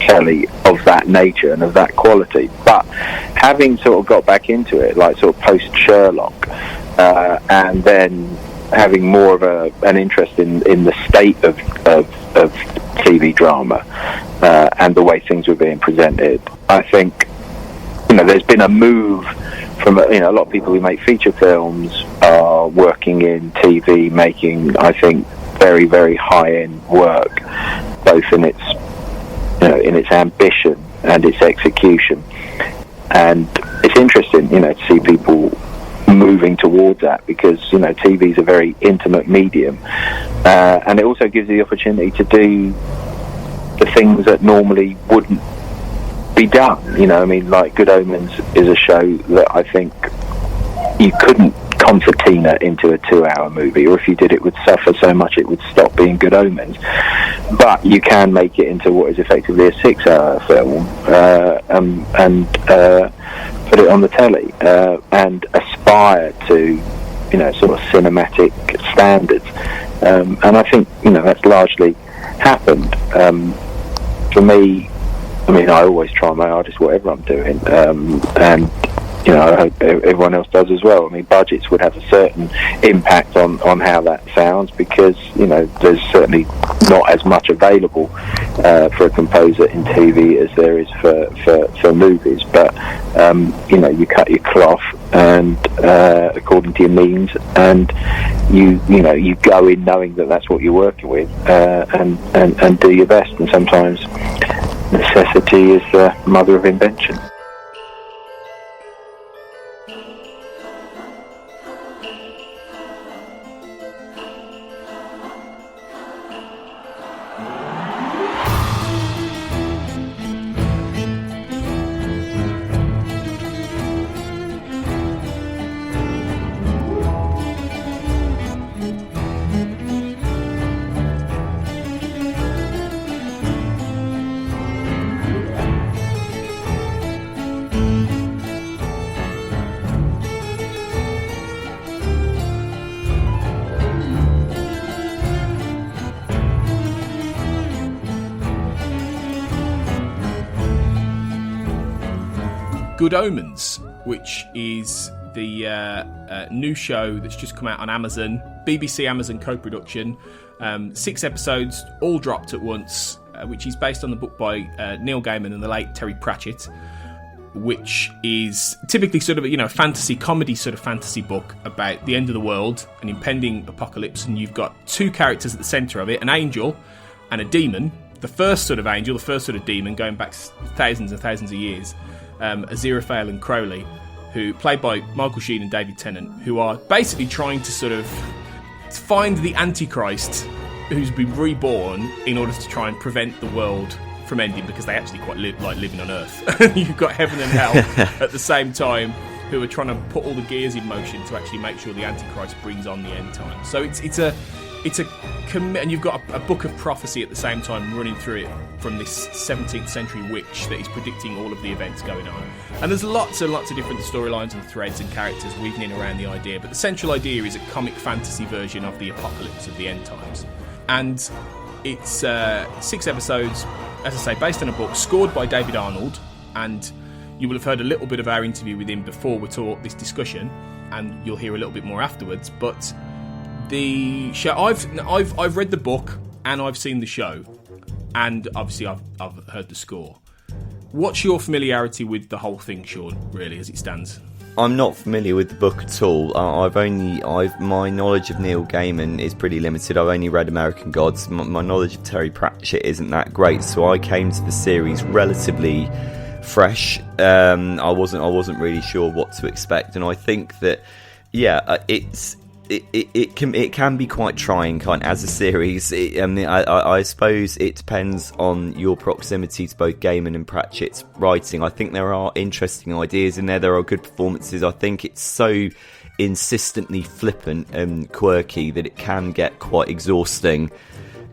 telly of that nature and of that quality. But having sort of got back into it, like sort of post Sherlock, and then having more of an interest in the state of TV drama and the way things were being presented, I think, you know, there's been a move from, you know, a lot of people who make feature films are working in TV, making, I think, very, very high-end work, both in its, you know, in its ambition and its execution. And it's interesting, you know, to see people moving towards that, because, you know, TV is a very intimate medium, and it also gives you the opportunity to do the things that normally wouldn't be done. You know, I mean, like Good Omens is a show that I think you couldn't concertina into a 2-hour movie, or if you did, it would suffer so much it would stop being Good Omens. But you can make it into what is effectively a 6-hour film, and put it on the telly, and aspire to, you know, sort of cinematic standards. And I think, you know, that's largely happened. For me, I mean, I always try my hardest whatever I'm doing, and I hope everyone else does as well. I mean, budgets would have a certain impact on how that sounds, because there's certainly not as much available for a composer in TV as there is for movies. But you cut your cloth and according to your means, and you go in knowing that that's what you're working with, and do your best. And sometimes necessity is the mother of invention. Good Omens, which is the new show that's just come out on Amazon, BBC Amazon co-production, 6 episodes, all dropped at once, which is based on the book by Neil Gaiman and the late Terry Pratchett, which is typically sort of fantasy comedy sort of fantasy book about the end of the world, an impending apocalypse, and you've got 2 characters at the centre of it, an angel and a demon. The first sort of angel, the first sort of demon, going back thousands and thousands of years, Aziraphale and Crowley, who played by Michael Sheen and David Tennant, who are basically trying to sort of find the Antichrist who's been reborn in order to try and prevent the world from ending, because they actually quite like living on Earth. You've got heaven and hell at the same time, who are trying to put all the gears in motion to actually make sure the Antichrist brings on the end time. So it's a and you've got a book of prophecy at the same time running through it from this 17th century witch that is predicting all of the events going on. And there's lots and lots of different storylines and threads and characters weaving in around the idea, but the central idea is a comic fantasy version of the apocalypse of the end times. And it's 6 episodes, as I say, based on a book, scored by David Arnold, and you will have heard a little bit of our interview with him before we taught this discussion, and you'll hear a little bit more afterwards. But the show, I've read the book and I've seen the show, and obviously I've heard the score. What's your familiarity with the whole thing, Sean, really, as it stands? I'm not familiar with the book at all. My knowledge of Neil Gaiman is pretty limited. I've only read American Gods. My knowledge of Terry Pratchett isn't that great, so I came to the series relatively fresh. I wasn't really sure what to expect, and I think that it can be quite trying, as a series. I suppose it depends on your proximity to both Gaiman and Pratchett's writing. I think there are interesting ideas in there. There are good performances. I think it's so insistently flippant and quirky that it can get quite exhausting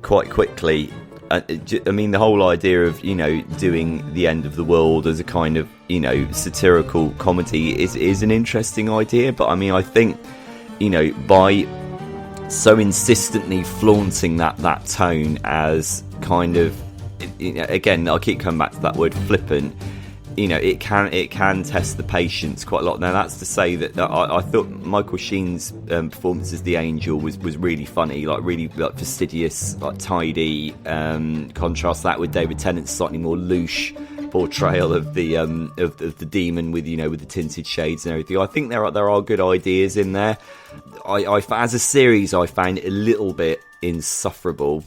quite quickly. I mean, the whole idea of doing the end of the world as a kind of satirical comedy is an interesting idea. But I mean, I think by so insistently flaunting that tone as kind of, again, I keep coming back to that word flippant, it can test the patience quite a lot. Now, that's to say that I thought Michael Sheen's performance as the angel was really funny, really fastidious, tidy. Contrast that with David Tennant's slightly more louche portrayal of the demon with the tinted shades and everything. I think there are good ideas in there. I as a series, I found it a little bit insufferable.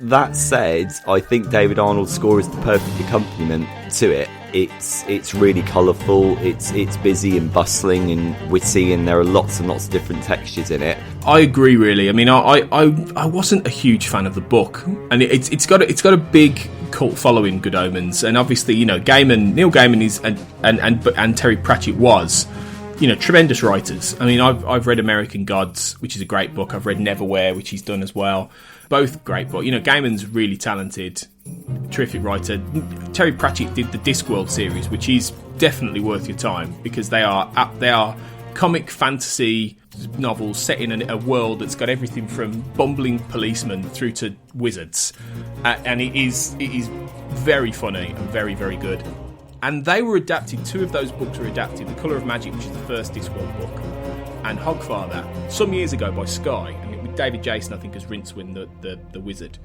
That said, I think David Arnold's score is the perfect accompaniment to it. It's really colourful, it's busy and bustling and witty, and there are lots and lots of different textures in it. I agree, really. I mean, I wasn't a huge fan of the book, and it's got a big cult following, Good Omens, and obviously Neil Gaiman is and Terry Pratchett was tremendous writers. I mean, I've read American Gods, which is a great book. I've read Neverwhere, which he's done as well. Both great, but Gaiman's really talented, terrific writer. Terry Pratchett did the Discworld series, which is definitely worth your time, because they are comic fantasy novels set in a world that's got everything from bumbling policemen through to wizards, and it is very funny and very, very good. And they were adapted, 2 of those books were adapted, The Colour of Magic, which is the first Discworld book, and Hogfather, some years ago by Sky, and with David Jason, I think, as Rincewind, the wizard.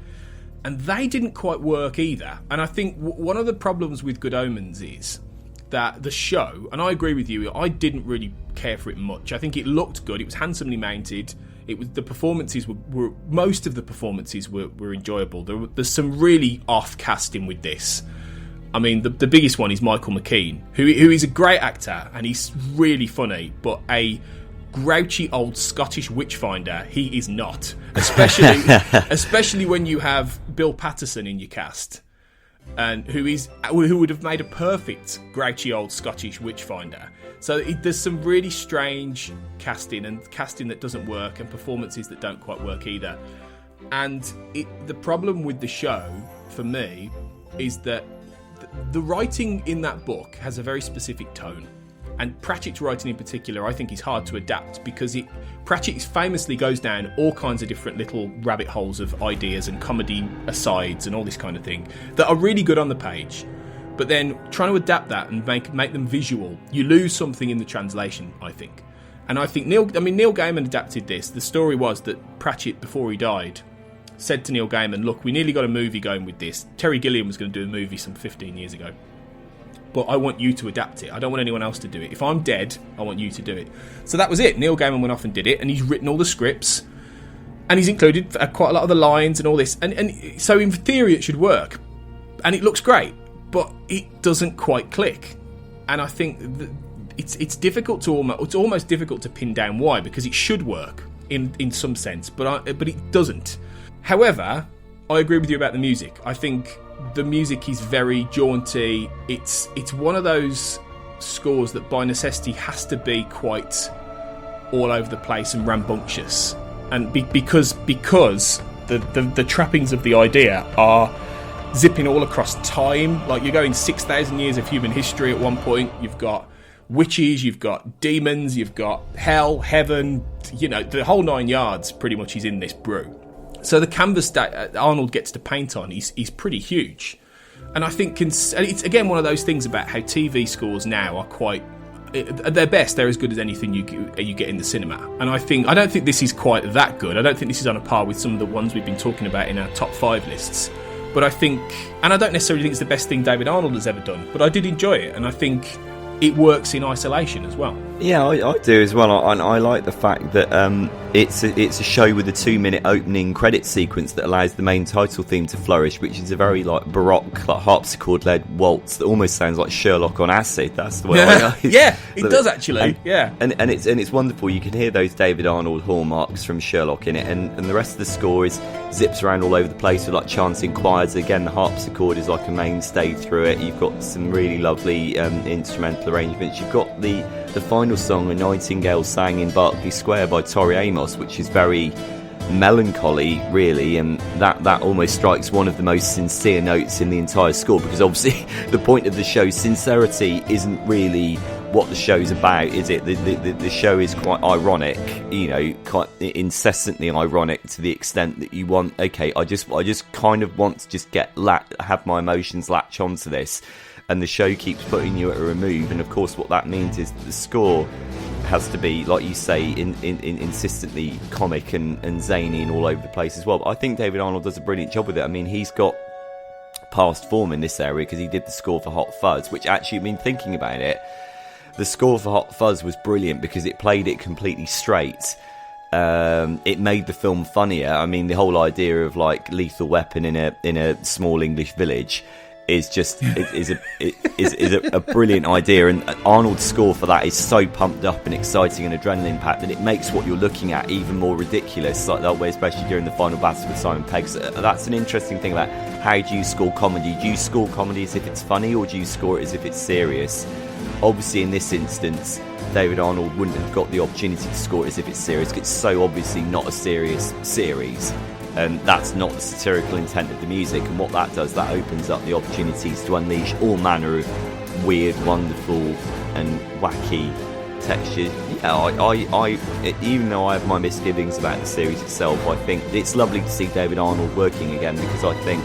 And they didn't quite work either. And I think one of the problems with Good Omens is that the show, and I agree with you, I didn't really care for it much. I think it looked good, it was handsomely mounted, the performances were most of the performances were enjoyable. There's some really off casting with this. I mean, the biggest one is Michael McKean, who is a great actor and he's really funny, but a grouchy old Scottish witchfinder he is not. Especially when you have Bill Patterson in your cast, and who would have made a perfect grouchy old Scottish witchfinder. So there's some really strange casting, and casting that doesn't work, and performances that don't quite work either. And the problem with the show, for me, is that the writing in that book has a very specific tone. And Pratchett's writing in particular, I think, is hard to adapt because Pratchett famously goes down all kinds of different little rabbit holes of ideas and comedy asides and all this kind of thing that are really good on the page. But then trying to adapt that and make them visual, you lose something in the translation, I think. And I think Neil Gaiman adapted this. The story was that Pratchett, before he died, said to Neil Gaiman, look, we nearly got a movie going with this. Terry Gilliam was going to do a movie some 15 years ago. But I want you to adapt it. I don't want anyone else to do it. If I'm dead, I want you to do it. So that was it. Neil Gaiman went off and did it, and he's written all the scripts, and he's included quite a lot of the lines and all this. And so in theory it should work, and it looks great, but it doesn't quite click. And I think it's difficult to it's almost difficult to pin down why, because it should work in some sense, but it doesn't. However, I agree with you about the music. I think the music is very jaunty. It's one of those scores that by necessity has to be quite all over the place and rambunctious, and because the trappings of the idea are zipping all across time. Like, you're going 6,000 years of human history at one point. You've got witches, you've got demons, you've got hell, heaven, the whole 9 yards pretty much is in this brew. So the canvas that Arnold gets to paint on is pretty huge. And I think it's, again, one of those things about how TV scores now are quite... At their best, they're as good as anything you get in the cinema. And I don't think this is quite that good. I don't think this is on a par with some of the ones we've been talking about in our top 5 lists. But I think... And I don't necessarily think it's the best thing David Arnold has ever done, but I did enjoy it. And I think it works in isolation as well. Yeah, I do as well. I like the fact that it's a show with a 2-minute opening credit sequence that allows the main title theme to flourish, which is a very baroque, harpsichord-led waltz that almost sounds like Sherlock on acid. That's the way I like it. Yeah, it does actually. And it's wonderful. You can hear those David Arnold hallmarks from Sherlock in it, and the rest of the score zips around all over the place with chanting choirs. Again, the harpsichord is like a mainstay through it. You've got some really lovely instrumental arrangements. You've got the final song, A Nightingale Sang in Berkeley Square by Tori Amos, which is very melancholy, really, and that almost strikes one of the most sincere notes in the entire score, because obviously the point of the show, sincerity, isn't really what the show's about, is it? The show is quite ironic, quite incessantly ironic, to the extent that you want, okay, I just kind of want to just have my emotions latch onto this. And the show keeps putting you at a remove, and of course what that means is that the score has to be, like you say, insistently comic and zany and all over the place as well. But I think David Arnold does a brilliant job with it. I mean, he's got past form in this area, because he did the score for Hot Fuzz, which actually, thinking about it, the score for Hot Fuzz was brilliant because it played it completely straight. It made the film funnier. I mean, the whole idea of Lethal Weapon in a small English village is just is a brilliant idea, and Arnold's score for that is so pumped up and exciting and adrenaline packed that it makes what you're looking at even more ridiculous, like that way, especially during the final battle with Simon Pegg. So that's an interesting thing about how do you score comedy. Do you score comedy as if it's funny, or do you score it as if it's serious? Obviously in this instance, David Arnold wouldn't have got the opportunity to score it as if it's serious, because it's so obviously not a serious series. And that's not the satirical intent of the music, and what that does, that opens up the opportunities to unleash all manner of weird, wonderful and wacky textures. Yeah, I even though I have my misgivings about the series itself, I think it's lovely to see David Arnold working again, because I think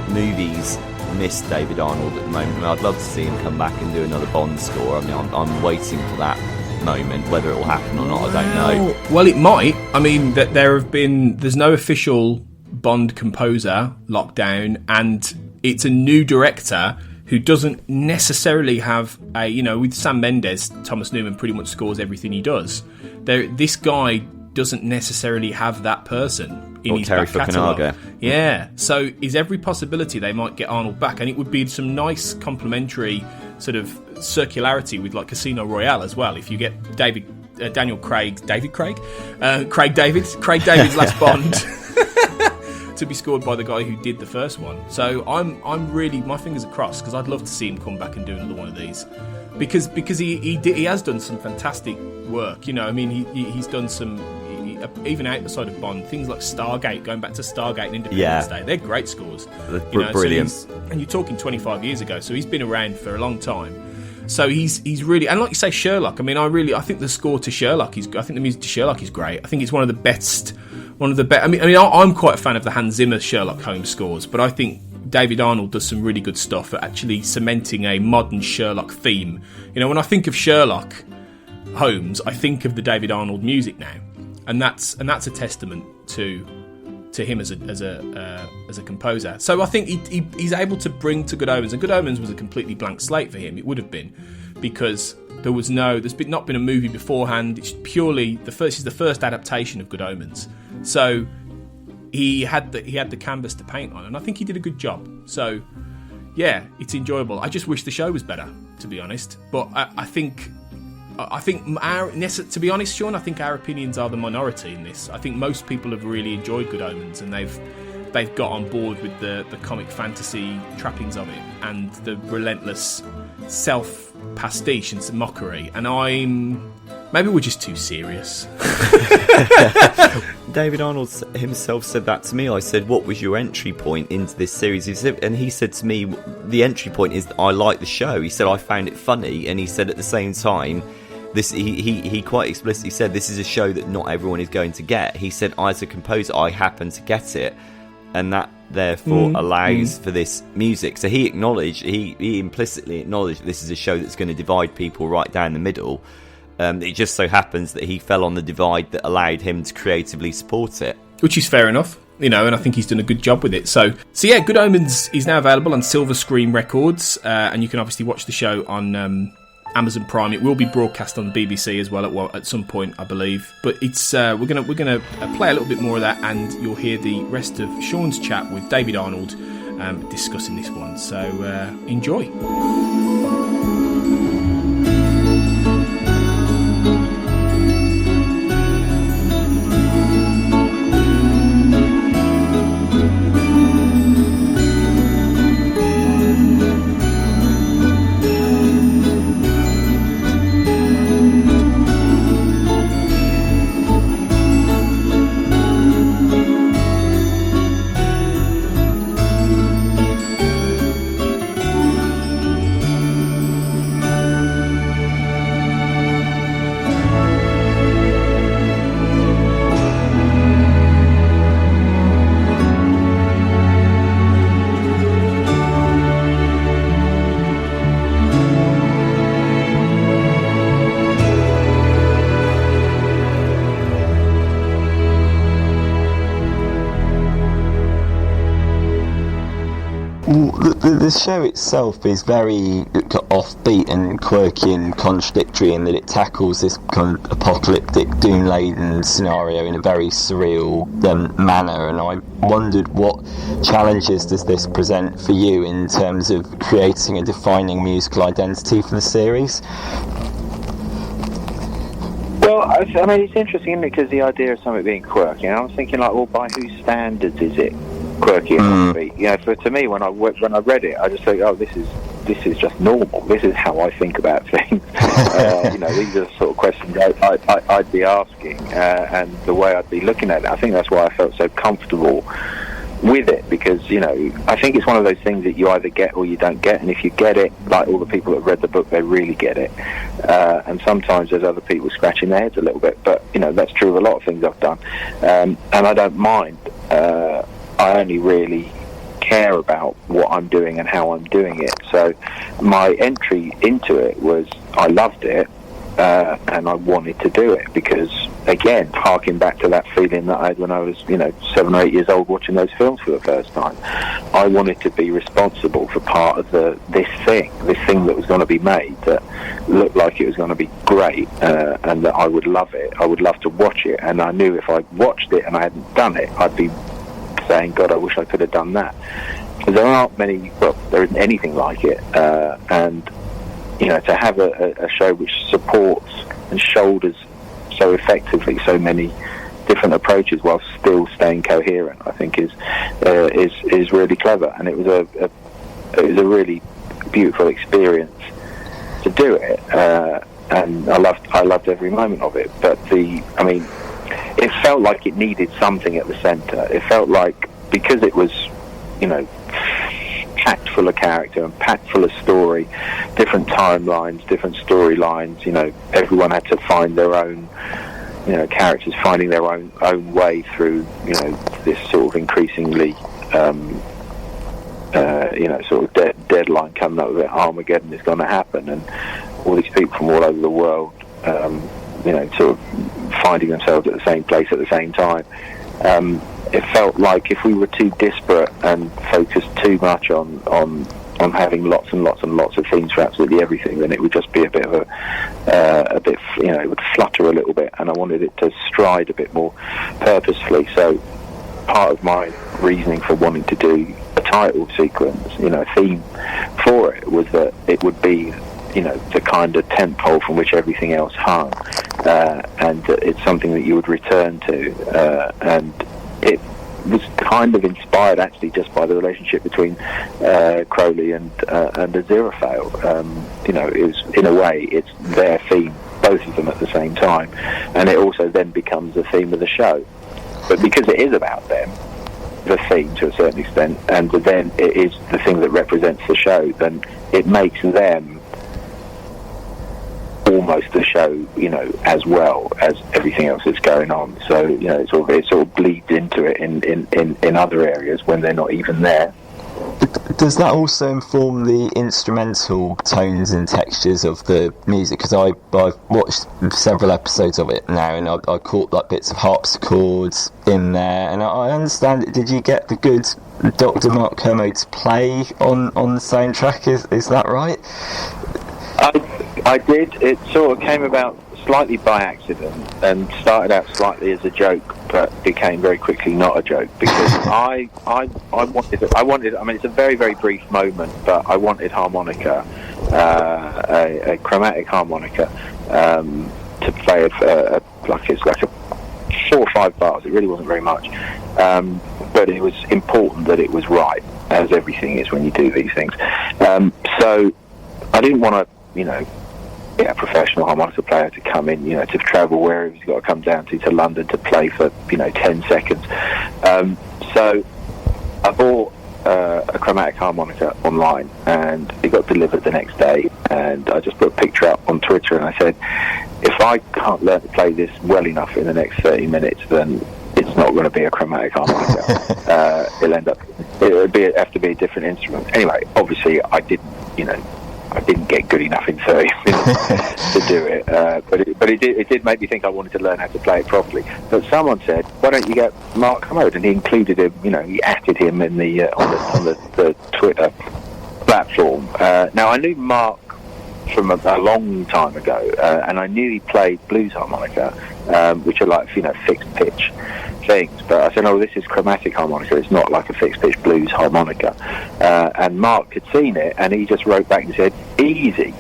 movies miss David Arnold at the moment. I mean, I'd love to see him come back and do another Bond score. I mean, I'm waiting for that moment. Whether it will happen or not, I don't know. Well, it might. I mean, there's no official Bond composer locked down, and it's a new director who doesn't necessarily have with Sam Mendes, Thomas Newman pretty much scores everything he does. This guy doesn't necessarily have that person in his back catalogue. Yeah, so is every possibility they might get Arnold back, and it would be some nice complementary sort of circularity with like Casino Royale as well. If you get Craig David's last Bond to be scored by the guy who did the first one. So I'm really, my fingers are crossed, because I'd love to see him come back and do another one of these, because he has done some fantastic work. I mean, he's done some, even outside of Bond, things like Stargate, going back to Stargate and Independence Day, they're great scores. Brilliant. So and you're talking 25 years ago, so he's been around for a long time. So he's really, and like you say, Sherlock. I mean, I think the score to Sherlock I think the music to Sherlock is great. I think it's one of the best. I mean, I'm quite a fan of the Hans Zimmer Sherlock Holmes scores, but I think David Arnold does some really good stuff at actually cementing a modern Sherlock theme. When I think of Sherlock Holmes, I think of the David Arnold music now, and that's a testament to him as a composer. So I think he's able to bring to Good Omens, and Good Omens was a completely blank slate for him. It would have been, because there's not been a movie beforehand. It's purely this is the first adaptation of Good Omens. So he had the canvas to paint on, and I think he did a good job. So yeah, it's enjoyable. I just wish the show was better, to be honest. But I think to be honest, Sean, I think our opinions are the minority in this. I think most people have really enjoyed Good Omens, and they've got on board with the comic fantasy trappings of it, and the relentless self-pastiche and mockery. And maybe we're just too serious. David Arnold himself said that to me. I said, what was your entry point into this series? He said to me, the entry point is, I like the show. He said, I found it funny. And he said at the same time, he quite explicitly said, this is a show that not everyone is going to get. He said, as a composer, I happen to get it, and that therefore allows for this music. So he implicitly acknowledged that this is a show that's going to divide people right down the middle. It just so happens that he fell on the divide that allowed him to creatively support it, which is fair enough, and I think he's done a good job with it. So yeah, Good Omens is now available on Silva Screen Records, and you can obviously watch the show on Amazon Prime. It will be broadcast on the BBC as well at some point, I believe. But it's we're gonna play a little bit more of that, and you'll hear the rest of Sean's chat with David Arnold discussing this one. So enjoy. The show itself is very offbeat and quirky and contradictory in that it tackles this kind of apocalyptic, doom-laden scenario in a very surreal manner, and I wondered, what challenges does this present for you in terms of creating a defining musical identity for the series? Well, I mean, it's interesting, isn't it? Because the idea of something being quirky, and I was thinking, like, well, by whose standards is it quirky and offbeat? To me, when I read it, I just think, oh, this is just normal. This is how I think about things. These are the sort of questions I'd be asking, and the way I'd be looking at it. I think that's why I felt so comfortable with it, because I think it's one of those things that you either get or you don't get, and if you get it, like all the people that read the book, they really get it, and sometimes there's other people scratching their heads a little bit, but that's true of a lot of things I've done, and I don't mind. I only really care about what I'm doing and how I'm doing it. So my entry into it was, I loved it, and I wanted to do it because, again, harking back to that feeling that I had when I was, 7 or 8 years old watching those films for the first time. I wanted to be responsible for part of this thing that was going to be made, that looked like it was going to be great, and that I would love it. I would love to watch it, and I knew if I watched it and I hadn't done it, I'd be saying, God, I wish I could have done that. There aren't many, well, there isn't anything like it, and to have a show which supports and shoulders so effectively so many different approaches while still staying coherent, I think is really clever, and it was a really beautiful experience to do it, and I loved every moment of it. But it felt like it needed something at the centre. It felt like, because it was, packed full of character and packed full of story, different timelines, different storylines, everyone had to find their own, characters finding their own way through, this sort of increasingly, sort of deadline coming up with it. Armageddon is going to happen, and all these people from all over the world, sort of finding themselves at the same place at the same time. It felt like if we were too disparate and focused too much on having lots and lots and lots of themes for absolutely everything, then it would just be a bit of it would flutter a little bit, and I wanted it to stride a bit more purposefully. So part of my reasoning for wanting to do a title sequence, a theme for it, was that it would be, the kind of tentpole from which everything else hung, and that it's something that you would return to, and it was kind of inspired actually just by the relationship between Crowley and Aziraphale. It was, in a way, it's their theme, both of them at the same time, and it also then becomes the theme of the show. But because it is about them, the theme to a certain extent, and then it is the thing that represents the show, then it makes them almost the show, as well as everything else that's going on. So, it sort of bleeds into it in other areas when they're not even there. Does that also inform the instrumental tones and textures of the music? Because I've watched several episodes of it now, and I caught like bits of harpsichords in there, and I understand it. Did you get the good Dr. Mark Kermode to play on the soundtrack? Is that right? I did. It sort of came about slightly by accident and started out slightly as a joke, but became very quickly not a joke, because I wanted. I mean, it's a very, very brief moment, but I wanted harmonica, a chromatic harmonica, to play it's like a 4 or 5 bars. It really wasn't very much, but it was important that it was right, as everything is when you do these things. So I didn't want to, get a professional harmonica player to come in, to travel wherever he's got to come down to London to play for, 10 seconds. So I bought a chromatic harmonica online, and it got delivered the next day, and I just put a picture up on Twitter, and I said, if I can't learn to play this well enough in the next 30 minutes, then it's not going to be a chromatic harmonica. It would have to be a different instrument. Anyway, obviously I didn't get good enough in 30 minutes to do it, but it did make me think I wanted to learn how to play it properly. But someone said, why don't you get Mark Kermode? And he included him, he added him in on the Twitter platform. Now, I knew Mark from a long time ago, and I knew he played blues harmonica, which are like, fixed pitch things, but I said, this is chromatic harmonica, it's not like a fixed pitch blues harmonica, and Mark had seen it, and he just wrote back and said, easy.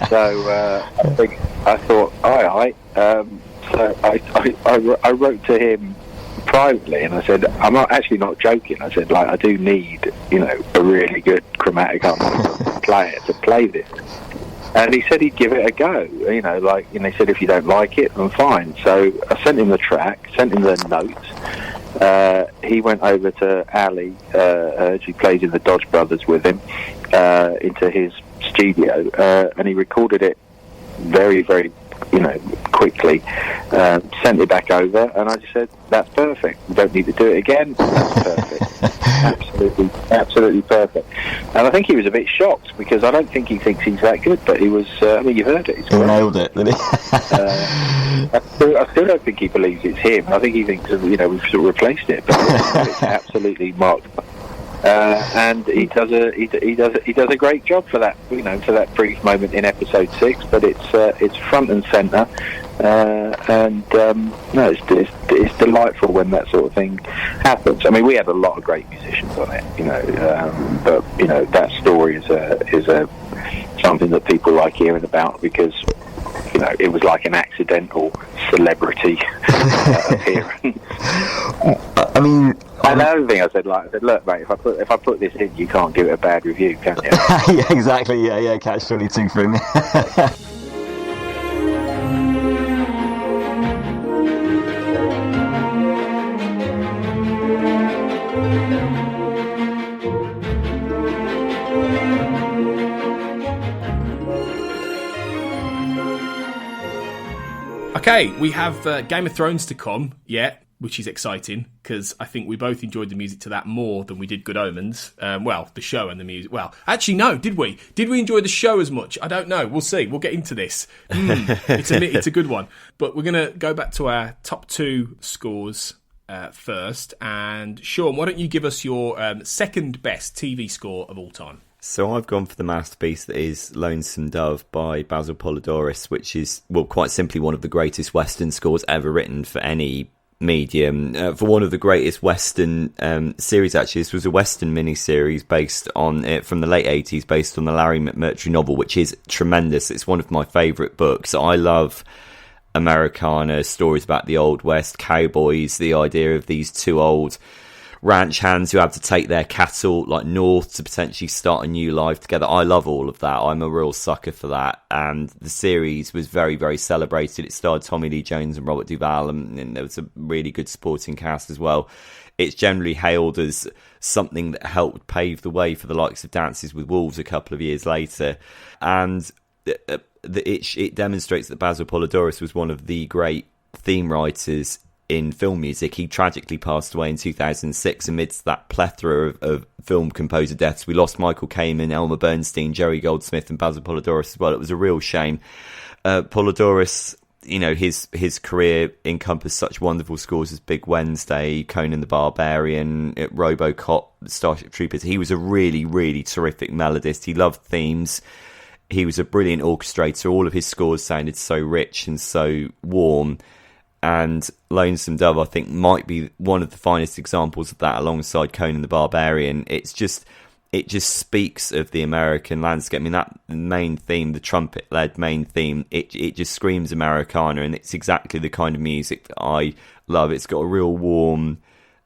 So I thought, alright. So I wrote to him privately, and I said, I'm actually not joking. I said, I do need, a really good chromatic harmonica player to play this. And he said he'd give it a go, he said, if you don't like it, then fine. So I sent him the track, sent him the notes. He went over to Ali, who plays in the Dodge Brothers with him, into his studio, and he recorded it very, very quickly. Sent it back over, and I just said, "That's perfect. We don't need to do it again. That's perfect. absolutely perfect." And I think he was a bit shocked, because I don't think he thinks he's that good, but he was. You heard it. He nailed it, didn't he? I still don't think he believes it's him. I think he thinks we've sort of replaced it, but it's absolutely marked. And he does a great job for that, for that brief moment in episode 6. But it's front and centre, it's delightful when that sort of thing happens. I mean, we had a lot of great musicians on it, but that story is something that people like hearing about, because it was like an accidental celebrity appearance. I mean, and the other thing I said, look, mate, if I put this in, you can't give it a bad review, can you? Yeah, exactly. Yeah, catch 22 for him. Okay, we have Game of Thrones to come, which is exciting, because I think we both enjoyed the music to that more than we did Good Omens. The show and the music. Well, actually, no, did we? Did we enjoy the show as much? I don't know. We'll see. We'll get into this. It's a good one. But we're going to go back to our top 2 scores first. And Sean, why don't you give us your second best TV score of all time? So I've gone for the masterpiece that is Lonesome Dove by Basil Polidorus, which is, quite simply one of the greatest Western scores ever written for any medium. For one of the greatest Western series, actually. This was a Western miniseries based on it from the late 80s, based on the Larry McMurtry novel, which is tremendous. It's one of my favourite books. I love Americana, stories about the Old West, cowboys, the idea of these two old ranch hands who have to take their cattle north to potentially start a new life together. I love all of that. I'm a real sucker for that, and the series was very, very celebrated. It starred Tommy Lee Jones and Robert Duvall, and there was a really good supporting cast as well. It's generally hailed as something that helped pave the way for the likes of Dances with Wolves a couple of years later, and it demonstrates that Basil Polidorus was one of the great theme writers in film music. He tragically passed away in 2006 amidst that plethora of film composer deaths. We lost Michael Kamen, Elmer Bernstein, Jerry Goldsmith, and Basil Polidorus as well. It was a real shame. Polidorus, his career encompassed such wonderful scores as Big Wednesday, Conan the Barbarian, RoboCop, Starship Troopers. He was a really, really terrific melodist. He loved themes. He was a brilliant orchestrator. All of his scores sounded so rich and so warm. And Lonesome Dove, I think, might be one of the finest examples of that, alongside Conan the Barbarian. It just speaks of the American landscape. I mean, that main theme, the trumpet-led main theme, it just screams Americana, and it's exactly the kind of music that I love. It's got a real warm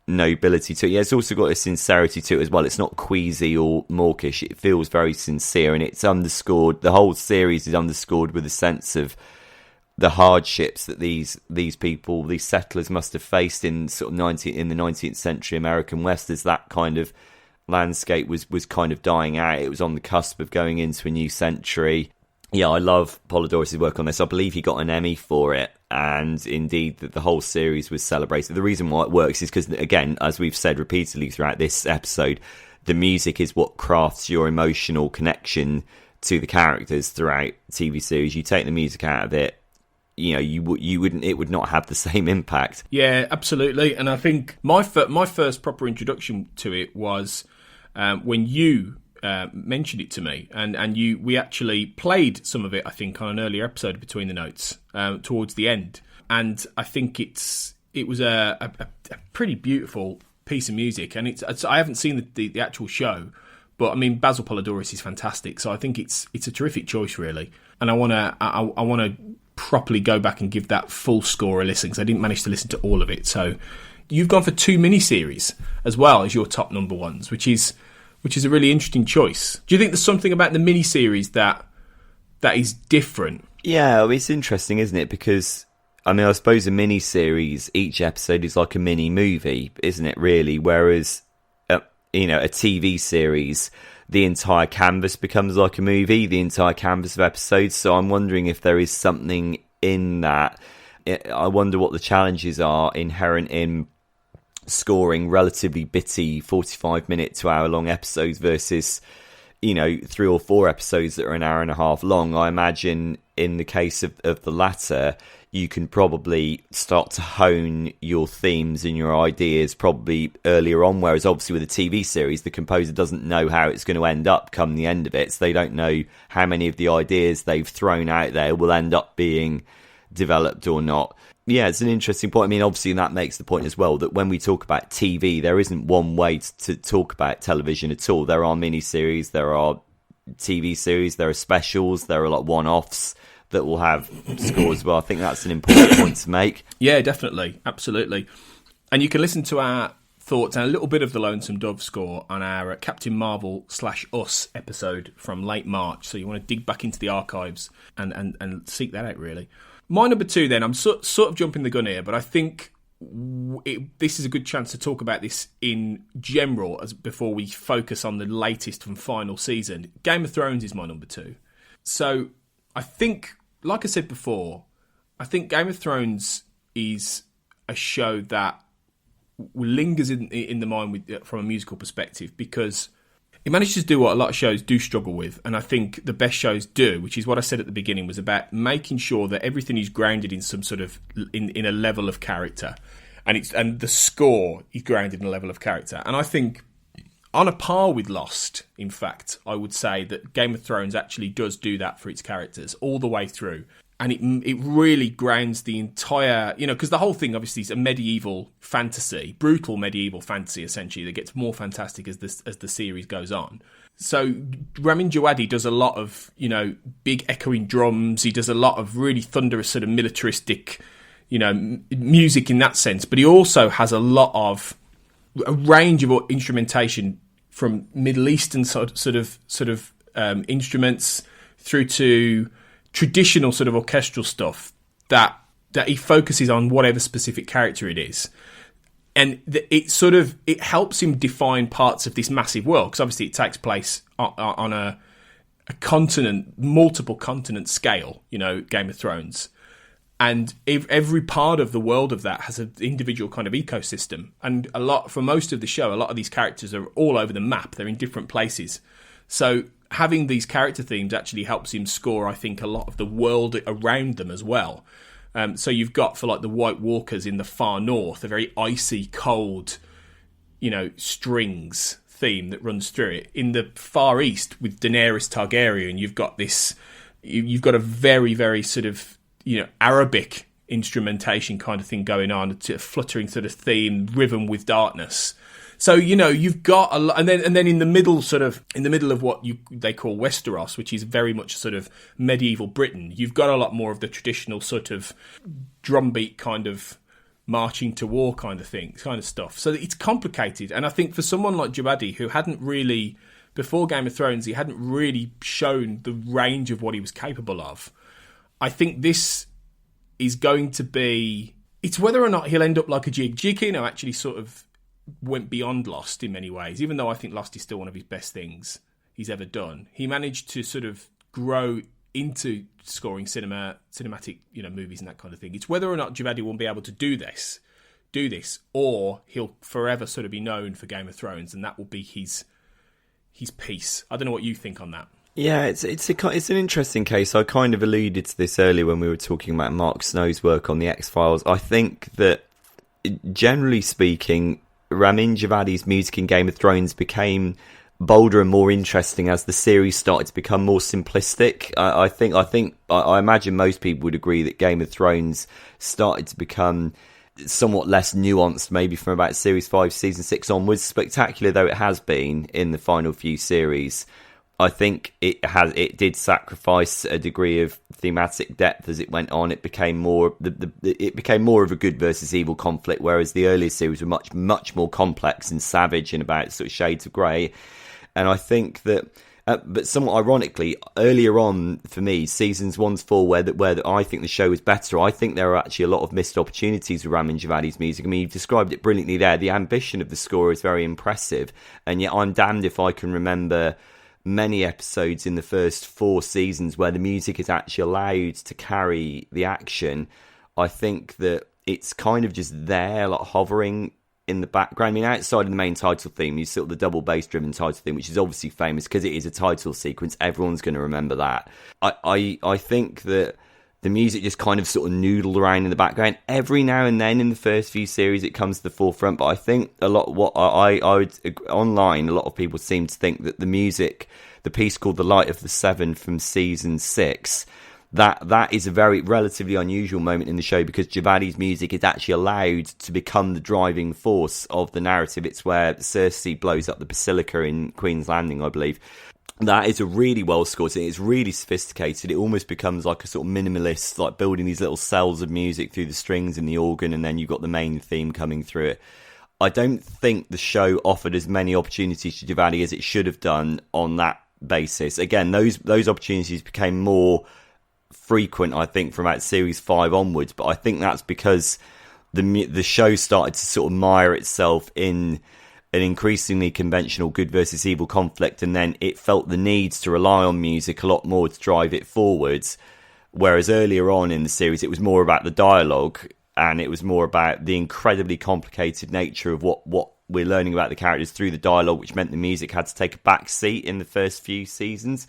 nobility to it. Yeah, it's also got a sincerity to it as well. It's not queasy or mawkish. It feels very sincere, and it's underscored. The whole series is underscored with a sense of the hardships that these people, these settlers, must have faced in the 19th century American West, as that kind of landscape was kind of dying out. It was on the cusp of going into a new century. Yeah, I love Polidorus' work on this. I believe he got an Emmy for it, and indeed the whole series was celebrated. The reason why it works is because, again, as we've said repeatedly throughout this episode, the music is what crafts your emotional connection to the characters throughout TV series. You take the music out of it, it would not have the same impact. Yeah, absolutely. And I think my first proper introduction to it was when you mentioned it to me, and we actually played some of it, I think, on an earlier episode Between the Notes towards the end. And I think it was a pretty beautiful piece of music. And I haven't seen the actual show, but I mean, Basil Polidorus is fantastic. So I think it's a terrific choice, really. And I want to properly go back and give that full score a listen, because I didn't manage to listen to all of it. So you've gone for 2 miniseries as well as your top number ones, which is a really interesting choice. Do you think there's something about the miniseries that is different? Yeah, it's interesting, isn't it? Because, I mean, I suppose a miniseries, each episode is like a mini movie, isn't it, really? Whereas, a TV series, the entire canvas becomes like a movie, the entire canvas of episodes. So I'm wondering if there is something in that. I wonder what the challenges are inherent in scoring relatively bitty 45-minute to hour-long episodes versus, 3 or 4 episodes that are an hour and a half long. I imagine in the case of the latter, you can probably start to hone your themes and your ideas probably earlier on, whereas obviously with a TV series, the composer doesn't know how it's going to end up come the end of it, so they don't know how many of the ideas they've thrown out there will end up being developed or not. Yeah, it's an interesting point. I mean, obviously that makes the point as well that when we talk about TV, there isn't one way to talk about television at all. There are miniseries, there are TV series, there are specials, there are like one-offs that will have scores as well. I think that's an important point to make. Yeah, definitely. Absolutely. And you can listen to our thoughts and a little bit of the Lonesome Dove score on our Captain Marvel /Us episode from late March. So you want to dig back into the archives and seek that out, really. My number 2, then, I'm sort of jumping the gun here, but I think this is a good chance to talk about this in general before we focus on the latest and final season. Game of Thrones is my number 2. So I think, like I said before, I think Game of Thrones is a show that lingers in the mind from a musical perspective because it manages to do what a lot of shows do struggle with, and I think the best shows do, which is what I said at the beginning, was about making sure that everything is grounded in some sort of in a level of character, and the score is grounded in a level of character. And I think on a par with Lost, in fact, I would say that Game of Thrones actually does do that for its characters all the way through. And it really grounds the entire, because the whole thing obviously is a medieval fantasy, brutal medieval fantasy essentially, that gets more fantastic as the series goes on. So Ramin Djawadi does a lot of, big echoing drums. He does a lot of really thunderous sort of militaristic, music in that sense. But he also has a range of instrumentation from Middle Eastern sort of instruments through to traditional sort of orchestral stuff that he focuses on whatever specific character it is. And it helps him define parts of this massive world, because obviously it takes place on a continent, multiple continent scale, Game of Thrones. And every part of the world of that has an individual kind of ecosystem. And for most of the show, a lot of these characters are all over the map. They're in different places. So having these character themes actually helps him score, I think, a lot of the world around them as well. So you've got, for like the White Walkers in the far north, a very icy, cold, strings theme that runs through it. In the far east with Daenerys Targaryen, you've got a very, very sort of, Arabic instrumentation kind of thing going on, a fluttering sort of theme, riven with darkness. So, you've got a lot, and then in the middle of what they call Westeros, which is very much sort of medieval Britain, you've got a lot more of the traditional sort of drumbeat kind of marching to war kind of stuff. So it's complicated. And I think for someone like Djawadi, who hadn't really, before Game of Thrones, he hadn't really shown the range of what he was capable of. I think this is going to be, it's whether or not he'll end up like a Giacchino actually sort of went beyond Lost in many ways, even though I think Lost is still one of his best things he's ever done. He managed to sort of grow into scoring cinematic, movies and that kind of thing. It's whether or not Djawadi will be able to do this, or he'll forever sort of be known for Game of Thrones, and that will be his piece. I don't know what you think on that. Yeah, it's an interesting case. I kind of alluded to this earlier when we were talking about Mark Snow's work on the X-Files. I think that, generally speaking, Ramin Djawadi's music in Game of Thrones became bolder and more interesting as the series started to become more simplistic. I imagine most people would agree that Game of Thrones started to become somewhat less nuanced, maybe from about Series 5, Season 6 onwards. Spectacular though it has been in the final few series, I think it did sacrifice a degree of thematic depth as it went on. It became more of a good versus evil conflict, whereas the earlier series were much more complex and savage and about sort of shades of grey. And I think that, but somewhat ironically, earlier on for me, seasons 1 to 4, where I think the show was better, I think there are actually a lot of missed opportunities with Ramin Djawadi's music. I mean, you've described it brilliantly there. The ambition of the score is very impressive, and yet I'm damned if I can remember many episodes in the first 4 seasons where the music is actually allowed to carry the action, I think that it's kind of just there, like hovering in the background. I mean, outside of the main title theme, you sort of the double bass driven title theme, which is obviously famous because it is a title sequence. Everyone's going to remember that. I think that the music just kind of sort of noodled around in the background. Every now and then in the first few series, it comes to the forefront. But I think a lot, what I would, online, a lot of people seem to think that the music, the piece called The Light of the Seven from season 6, that is a very relatively unusual moment in the show, because Djawadi's music is actually allowed to become the driving force of the narrative. It's where Cersei blows up the basilica in Queen's Landing, I believe. That is a really well scored. It's really sophisticated. It almost becomes like a sort of minimalist, like building these little cells of music through the strings in the organ, and then you've got the main theme coming through it. I don't think the show offered as many opportunities to Djawadi as it should have done on that basis. Again, those opportunities became more frequent, I think, from about series 5 onwards, but I think that's because the show started to sort of mire itself in an increasingly conventional good versus evil conflict, and then it felt the need to rely on music a lot more to drive it forwards, whereas earlier on in the series it was more about the dialogue, and it was more about the incredibly complicated nature of what we're learning about the characters through the dialogue, which meant the music had to take a back seat in the first few seasons.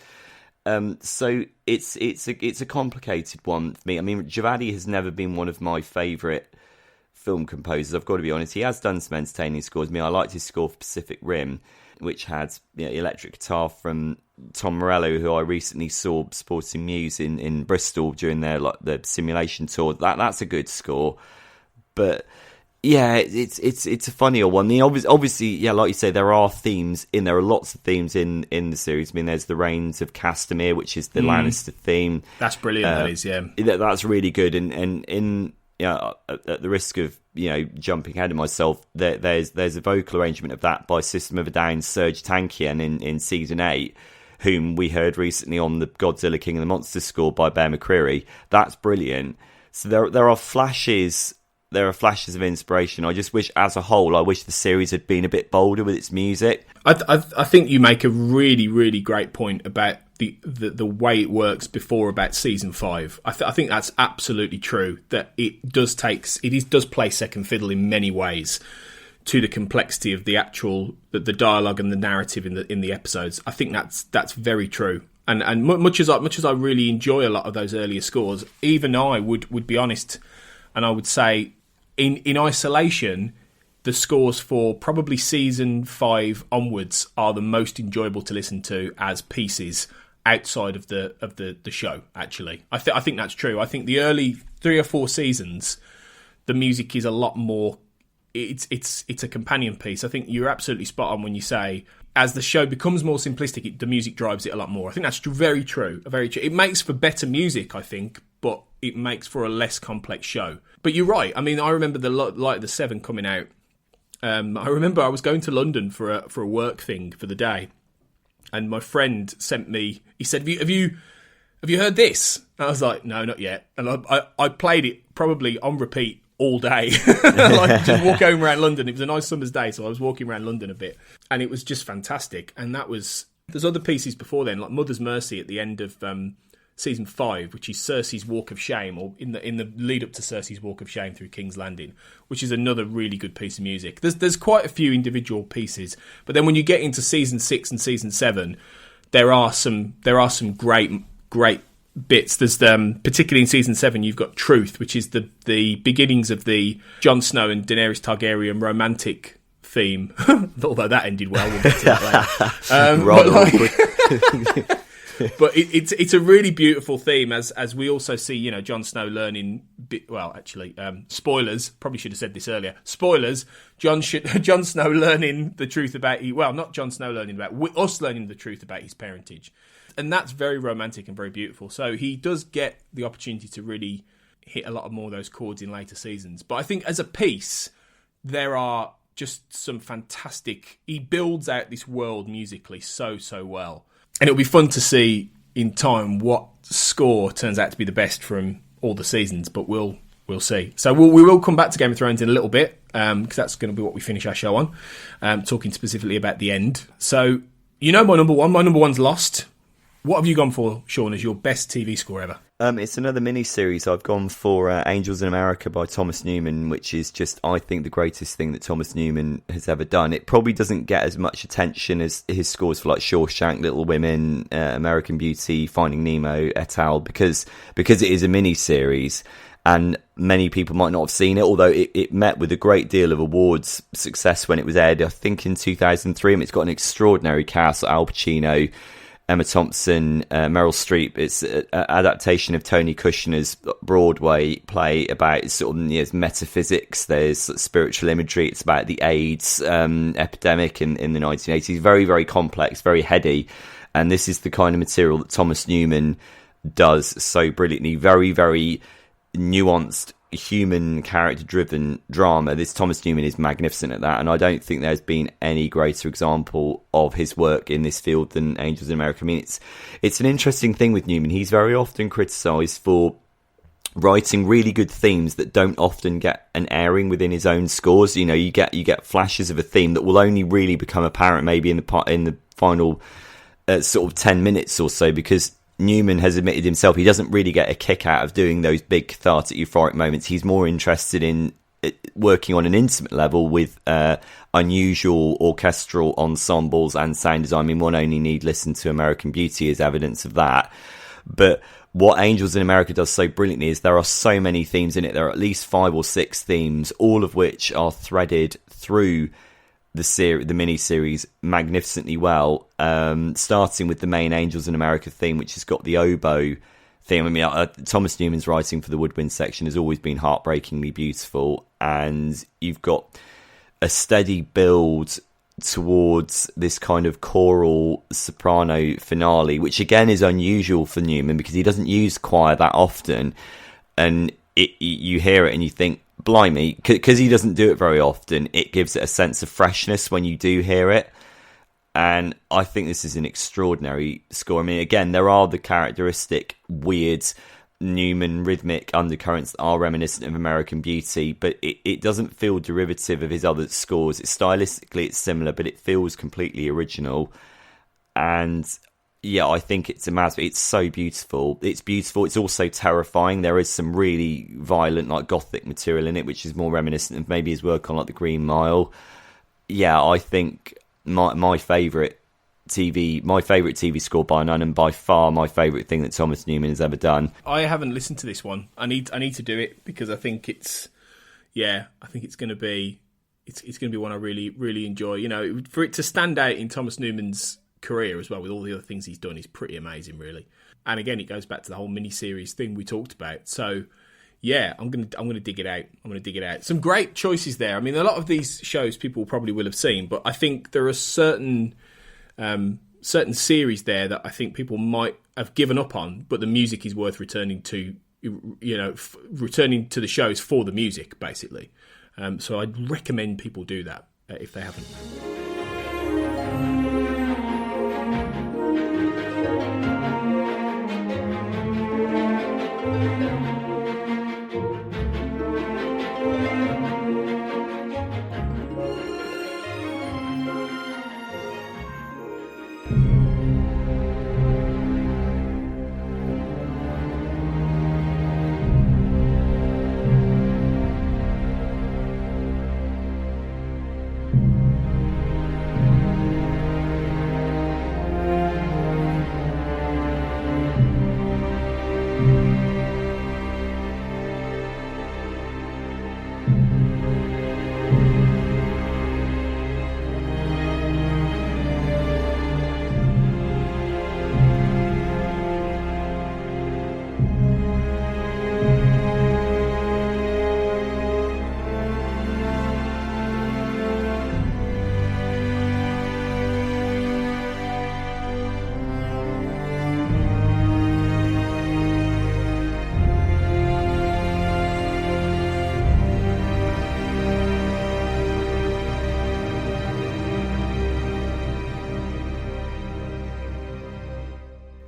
So it's a complicated one for me. I mean, Djawadi has never been one of my favourite film composers, I've got to be honest. He has done some entertaining scores. I mean, I liked his score for Pacific Rim, which had electric guitar from Tom Morello, who I recently saw supporting Muse in Bristol during the simulation tour. That's a good score. But yeah, it's a funnier one. I mean, obviously, yeah, like you say, there are themes in there. Are lots of themes in the series. I mean, there's the Reigns of Castamere, which is the Lannister theme. That's brilliant. That is, yeah. That's really good. And in at the risk of jumping ahead of myself, there's a vocal arrangement of that by System of a Down's Serge Tankian in season 8, whom we heard recently on the Godzilla King of the Monsters score by Bear McCreary. That's brilliant. So there are flashes. There are flashes of inspiration. I just wish, as a whole, I wish the series had been a bit bolder with its music. I think you make a really, really great point about the way it works before about season 5. I think that's absolutely true. That it does play second fiddle in many ways to the complexity of the actual the dialogue and the narrative in the episodes. I think that's very true. And much as I really enjoy a lot of those earlier scores, even I would be honest, and I would say, in isolation, the scores for probably season 5 onwards are the most enjoyable to listen to as pieces outside of the show. Actually, I think that's true. I think the early 3 or 4 seasons, the music is a lot more. It's a companion piece. I think you're absolutely spot on when you say, as the show becomes more simplistic, the music drives it a lot more. I think that's very true. Very true. It makes for better music, I think, but it makes for a less complex show. But you're right. I mean, I remember the Light of the Seven coming out. I remember I was going to London for a work thing for the day, and my friend sent me. He said, "Have you heard this?" And I was like, "No, not yet." And I played it probably on repeat all day, like just walking around London. It was a nice summer's day, so I was walking around London a bit, and it was just fantastic. And there's other pieces before then, like Mother's Mercy at the end of season 5, which is Cersei's Walk of Shame, or in the lead up to Cersei's Walk of Shame through King's Landing, which is another really good piece of music. There's quite a few individual pieces, but then when you get into season 6 and season 7, there are some great bits. There's particularly in season 7, you've got Truth, which is the beginnings of the Jon Snow and Daenerys Targaryen romantic theme. Although that ended well, we'll get to that later. But it's a really beautiful theme, as we also see, Jon Snow learning. Spoilers. Probably should have said this earlier. Spoilers. Jon Snow learning the truth about not Jon Snow learning about us learning the truth about his parentage, and that's very romantic and very beautiful. So he does get the opportunity to really hit a lot more of those chords in later seasons. But I think as a piece, there are just some fantastic. He builds out this world musically so well. And it'll be fun to see in time what score turns out to be the best from all the seasons, but we'll see. So we will come back to Game of Thrones in a little bit, because that's going to be what we finish our show on, talking specifically about the end. So You know my number one. My number one's Lost. What have you gone for, Sean, as your best TV score ever? It's another mini-series. I've gone for Angels in America by Thomas Newman, which is just, I think, the greatest thing that Thomas Newman has ever done. It probably doesn't get as much attention as his scores for like Shawshank, Little Women, American Beauty, Finding Nemo, et al. Because it is a mini-series, and many people might not have seen it, although it met with a great deal of awards success when it was aired, I think in 2003. It's got an extraordinary cast: Al Pacino, Emma Thompson, Meryl Streep. It's an adaptation of Tony Kushner's Broadway play about sort of metaphysics. There's spiritual imagery. It's about the AIDS epidemic in the 1980s. Very, very complex, very heady. And this is the kind of material that Thomas Newman does so brilliantly. Very, very nuanced, human, character-driven drama. This Thomas Newman is magnificent at that, and I don't think there's been any greater example of his work in this field than Angels in America. I mean, it's an interesting thing with Newman. He's very often criticised for writing really good themes that don't often get an airing within his own scores. You know, you get flashes of a theme that will only really become apparent maybe in the final sort of 10 minutes or so, because Newman has admitted himself he doesn't really get a kick out of doing those big cathartic euphoric moments. He's more interested in working on an intimate level with unusual orchestral ensembles and sound design. I mean, one only need listen to American Beauty as evidence of that. But what Angels in America does so brilliantly is there are so many themes in it. There are at least 5 or 6 themes, all of which are threaded through the mini-series magnificently well, starting with the main Angels in America theme, which has got the oboe theme. I mean, Thomas Newman's writing for the woodwind section has always been heartbreakingly beautiful, and you've got a steady build towards this kind of choral soprano finale, which again is unusual for Newman because he doesn't use choir that often, and you hear it and you think, blimey, because he doesn't do it very often, it gives it a sense of freshness when you do hear it. And I think this is an extraordinary score. I mean, again, there are the characteristic weird Newman rhythmic undercurrents that are reminiscent of American Beauty, but it doesn't feel derivative of his other scores. Stylistically it's similar, but it feels completely original. And yeah, I think it's a masterpiece. It's so beautiful. It's beautiful. It's also terrifying. There is some really violent, like gothic material in it, which is more reminiscent of maybe his work on like The Green Mile. Yeah, I think my favourite TV score by none, and by far my favourite thing that Thomas Newman has ever done. I haven't listened to this one. I need to do it because I think it's going to be one I really, really enjoy. You know, for it to stand out in Thomas Newman's career as well, with all the other things he's done, is pretty amazing, really. And again, it goes back to the whole mini-series thing we talked about. So yeah, I'm gonna dig it out. Some great choices there. I mean, a lot of these shows people probably will have seen, but I think there are certain series there that I think people might have given up on, but the music is worth returning to. You know, returning to the shows for the music, basically. So I'd recommend people do that if they haven't.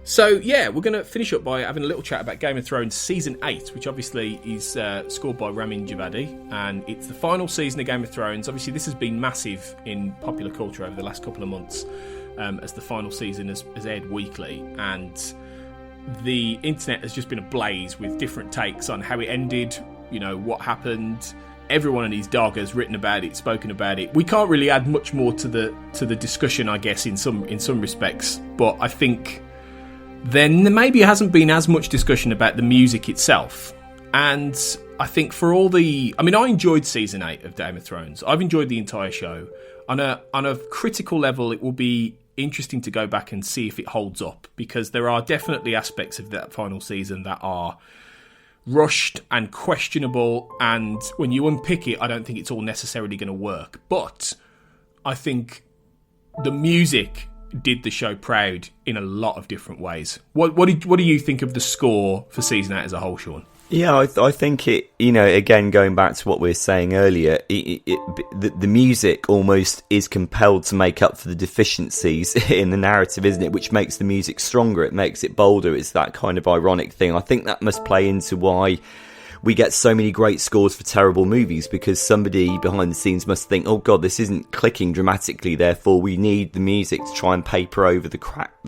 So, yeah, we're going to finish up by having a little chat about Game of Thrones Season 8, which obviously is scored by Ramin Djawadi, and it's the final season of Game of Thrones. Obviously, this has been massive in popular culture over the last couple of months, as the final season has aired weekly, and the internet has just been ablaze with different takes on how it ended, you know, what happened. Everyone in his dog has written about it, spoken about it. We can't really add much more to the discussion, I guess, in some respects. But I think then there maybe hasn't been as much discussion about the music itself. And I think for all I enjoyed season 8 of Game of Thrones. I've enjoyed the entire show. On a critical level, it will be interesting to go back and see if it holds up, because there are definitely aspects of that final season that are rushed and questionable, and when you unpick it, I don't think it's all necessarily going to work. But I think the music did the show proud in a lot of different ways. What do you think of the score for season 8 as a whole, Sean? Yeah, I think it, you know, again, going back to what we were saying earlier, the music almost is compelled to make up for the deficiencies in the narrative, isn't it? Which makes the music stronger, it makes it bolder. It's that kind of ironic thing. I think that must play into why we get so many great scores for terrible movies, because somebody behind the scenes must think, oh God, this isn't clicking dramatically, therefore we need the music to try and paper over the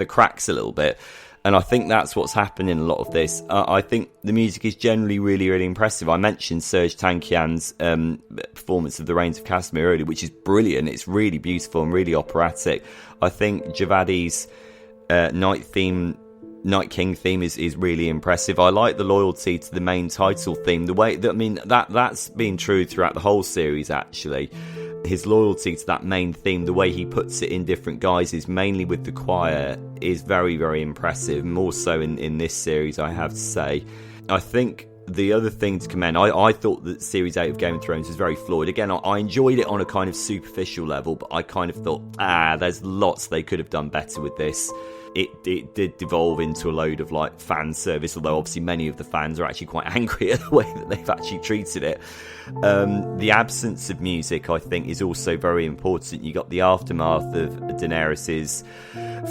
cracks a little bit. And I think that's what's happened in a lot of this. I think the music is generally really, really impressive. I mentioned Serge Tankian's performance of The Rains of Castamere earlier, which is brilliant. It's really beautiful and really operatic. I think Djawadi's Night King theme is really impressive. I like the loyalty to the main title theme. The way that, that's been true throughout the whole series, actually. His loyalty to that main theme, the way he puts it in different guises, mainly with the choir, is very, very impressive. More so in this series, I have to say. I think the other thing to commend, I thought that Series 8 of Game of Thrones was very flawed. Again, I enjoyed it on a kind of superficial level, but I kind of thought, there's lots they could have done better with this. It did devolve into a load of like fan service, although obviously many of the fans are actually quite angry at the way that they've actually treated it. The absence of music, I think, is also very important. You got the aftermath of Daenerys's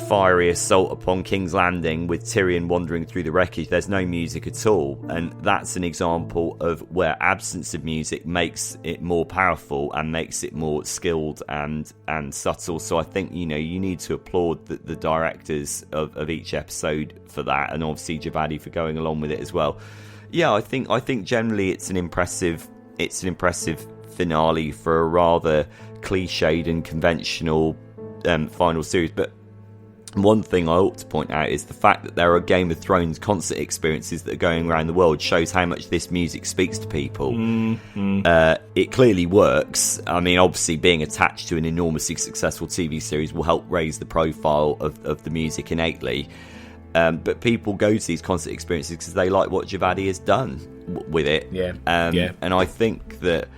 fiery assault upon King's Landing with Tyrion wandering through the wreckage. There's no music at all, and that's an example of where absence of music makes it more powerful and makes it more skilled and subtle. So I think, you know, you need to applaud the directors of each episode for that, and obviously Djawadi for going along with it as well. Yeah, I think generally it's an impressive finale for a rather cliched and conventional final series. But one thing I ought to point out is the fact that there are Game of Thrones concert experiences that are going around the world shows how much this music speaks to people. It clearly works. I mean, obviously being attached to an enormously successful TV series will help raise the profile of the music innately. But people go to these concert experiences because they like what Djawadi has done with it. And I think that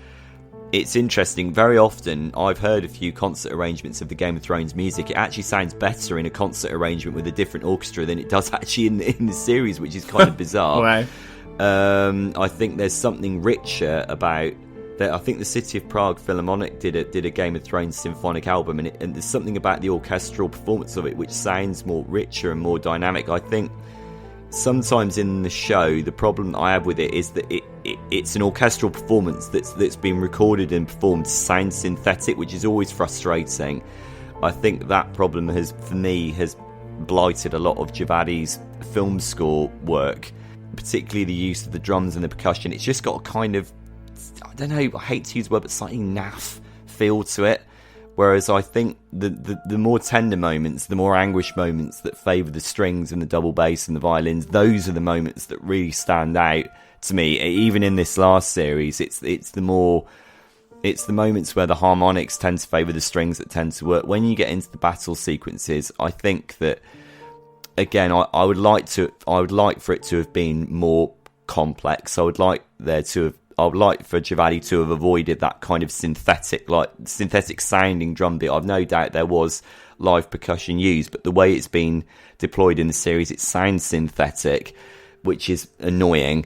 it's interesting. Very often, I've heard a few concert arrangements of the Game of Thrones music. It actually sounds better in a concert arrangement with a different orchestra than it does actually in the series, which is kind of bizarre. Wow. I think there's something richer about that. I think the City of Prague Philharmonic did a Game of Thrones symphonic album, and there's something about the orchestral performance of it which sounds more richer and more dynamic. I think sometimes in the show, the problem I have with it is that it's an orchestral performance that's been recorded and performed to sound synthetic, which is always frustrating. I think that problem has blighted a lot of Djawadi's film score work, particularly the use of the drums and the percussion. It's just got a kind of, I don't know, I hate to use the word, but slightly naff feel to it. Whereas I think the more tender moments, the more anguish moments that favour the strings and the double bass and the violins, those are the moments that really stand out to me. Even in this last series, it's the moments where the harmonics tend to favour the strings that tend to work. When you get into the battle sequences, I think that, again, I would like for it to have been more complex. I would like for Djawadi to have avoided that kind of synthetic sounding drum beat. I've no doubt there was live percussion used, but the way it's been deployed in the series, it sounds synthetic, which is annoying.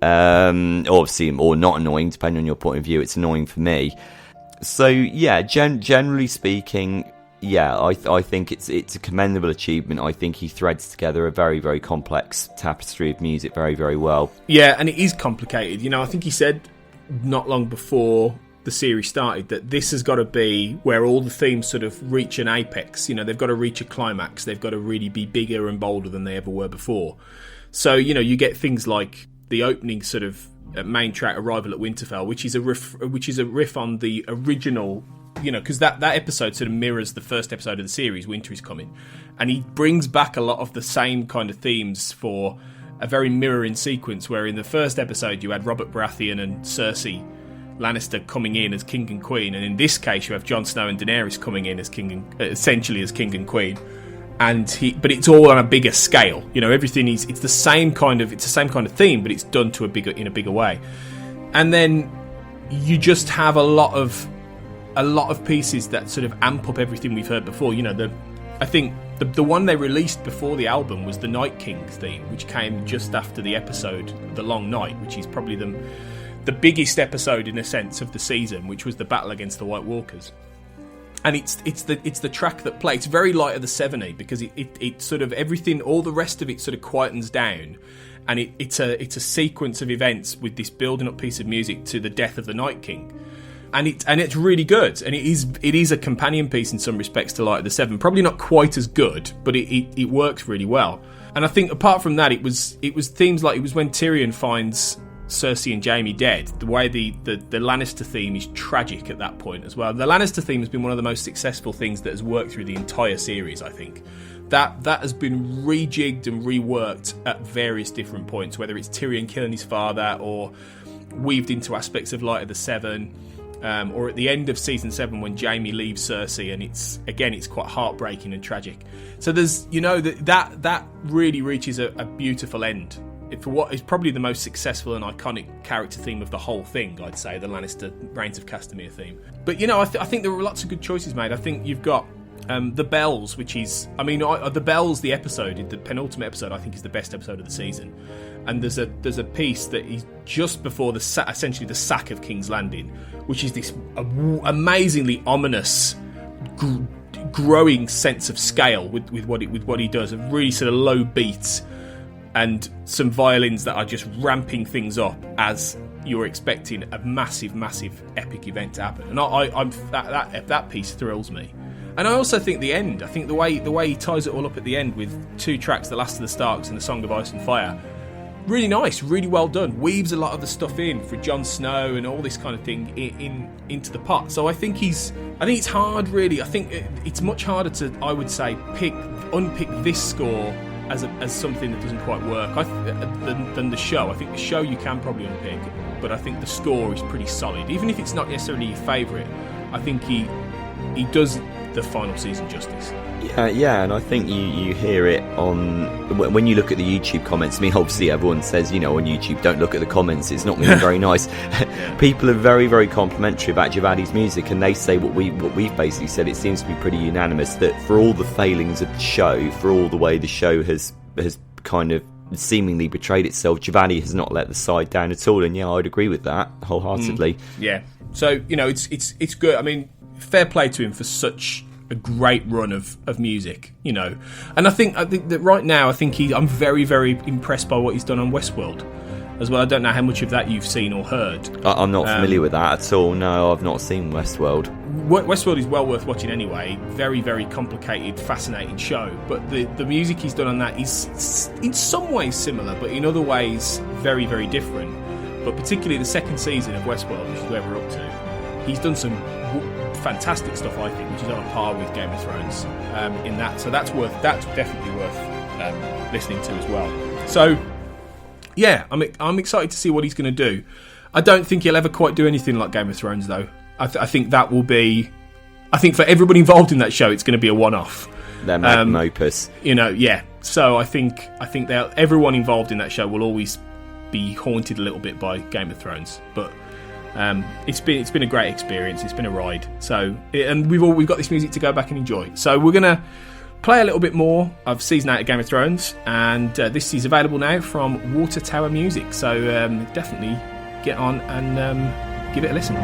Obviously, or not annoying, depending on your point of view. It's annoying for me. So yeah, generally speaking, yeah, I think it's a commendable achievement. I think he threads together a very, very complex tapestry of music very, very well. Yeah, and it is complicated. You know, I think he said not long before the series started, that this has got to be where all the themes sort of reach an apex. You know, they've got to reach a climax. They've got to really be bigger and bolder than they ever were before. So, you know, you get things like the opening sort of main track, Arrival at Winterfell, which is a riff on the original, you know, because that episode sort of mirrors the first episode of the series, Winter is Coming. And he brings back a lot of the same kind of themes for a very mirroring sequence, where in the first episode you had Robert Baratheon and Cersei Lannister coming in as king and queen, and in this case you have Jon Snow and Daenerys coming in as essentially as king and queen. But it's all on a bigger scale. You know, everything it's the same kind of theme, but it's done in a bigger way. And then you just have a lot of pieces that sort of amp up everything we've heard before. You know, I think the one they released before the album was the Night King theme, which came just after the episode The Long Night, which is probably the biggest episode in a sense of the season, which was the battle against the White Walkers. And it's the track that plays. It's very light of the 70 because it sort of everything, all the rest of it sort of quietens down, and it's a sequence of events with this building up piece of music to the death of the Night King. And it's really good, and it is a companion piece in some respects to Light of the Seven. Probably not quite as good, but it works really well. And I think apart from that, it was themes like it was when Tyrion finds Cersei and Jaime dead. The way the Lannister theme is tragic at that point as well. The Lannister theme has been one of the most successful things that has worked through the entire series. I think that has been rejigged and reworked at various different points, whether it's Tyrion killing his father or weaved into aspects of Light of the Seven. Or at the end of season 7 when Jaime leaves Cersei, and it's quite heartbreaking and tragic. So there's, you know, that really reaches a beautiful end for what is probably the most successful and iconic character theme of the whole thing. I'd say the Lannister Reigns of Castamere theme. But you know, I think there were lots of good choices made. I think you've got The Bells, which is, The Bells, the episode, the penultimate episode, I think is the best episode of the season. And there's a piece that is just before essentially the sack of King's Landing, which is this amazingly ominous, growing sense of scale with what he does. A really sort of low beat and some violins that are just ramping things up as you're expecting a massive, massive epic event to happen. And that piece thrills me. And I also think the end. I think the way he ties it all up at the end with 2 tracks, The Last of the Starks and The Song of Ice and Fire. Really nice, really well done. Weaves a lot of the stuff in for Jon Snow and all this kind of thing into the pot. So I think it's hard, really. I think it's much harder to, I would say, unpick this score as something that doesn't quite work than the show. I think the show you can probably unpick, but I think the score is pretty solid. Even if it's not necessarily your favourite, I think he does the final season justice. Yeah, and I think you hear it on when you look at the YouTube comments. I mean, obviously everyone says, you know, on YouTube, don't look at the comments, it's not going to be very nice. People are very, very complimentary about Djawadi's music, and they say what we've basically said. It seems to be pretty unanimous that for all the failings of the show, for all the way the show has kind of seemingly betrayed itself, Djawadi has not let the side down at all. And yeah, I'd agree with that wholeheartedly. Yeah, so you know, it's good. I mean, fair play to him for such a great run of music, you know. And I think that right now, I'm very, very impressed by what he's done on Westworld as well. I don't know how much of that you've seen or heard. I'm not familiar with that at all. No, I've not seen Westworld. Westworld is well worth watching anyway. Very, very complicated, fascinating show. But the music he's done on that is in some ways similar, but in other ways very, very different. But particularly the second season of Westworld, which is where we're up to, he's done some fantastic stuff, I think, which is on a par with Game of Thrones in that. So that's definitely worth listening to as well. So yeah, I'm excited to see what he's going to do. I don't think he'll ever quite do anything like Game of Thrones, though. I think that will be. I think for everybody involved in that show, it's going to be a one-off. Their magnum opus. You know, yeah. So I think everyone involved in that show will always be haunted a little bit by Game of Thrones, but. It's been a great experience. It's been a ride. So, and we've got this music to go back and enjoy. So we're gonna play a little bit more of season 8 of Game of Thrones, and this is available now from WaterTower Music. So definitely get on and give it a listen.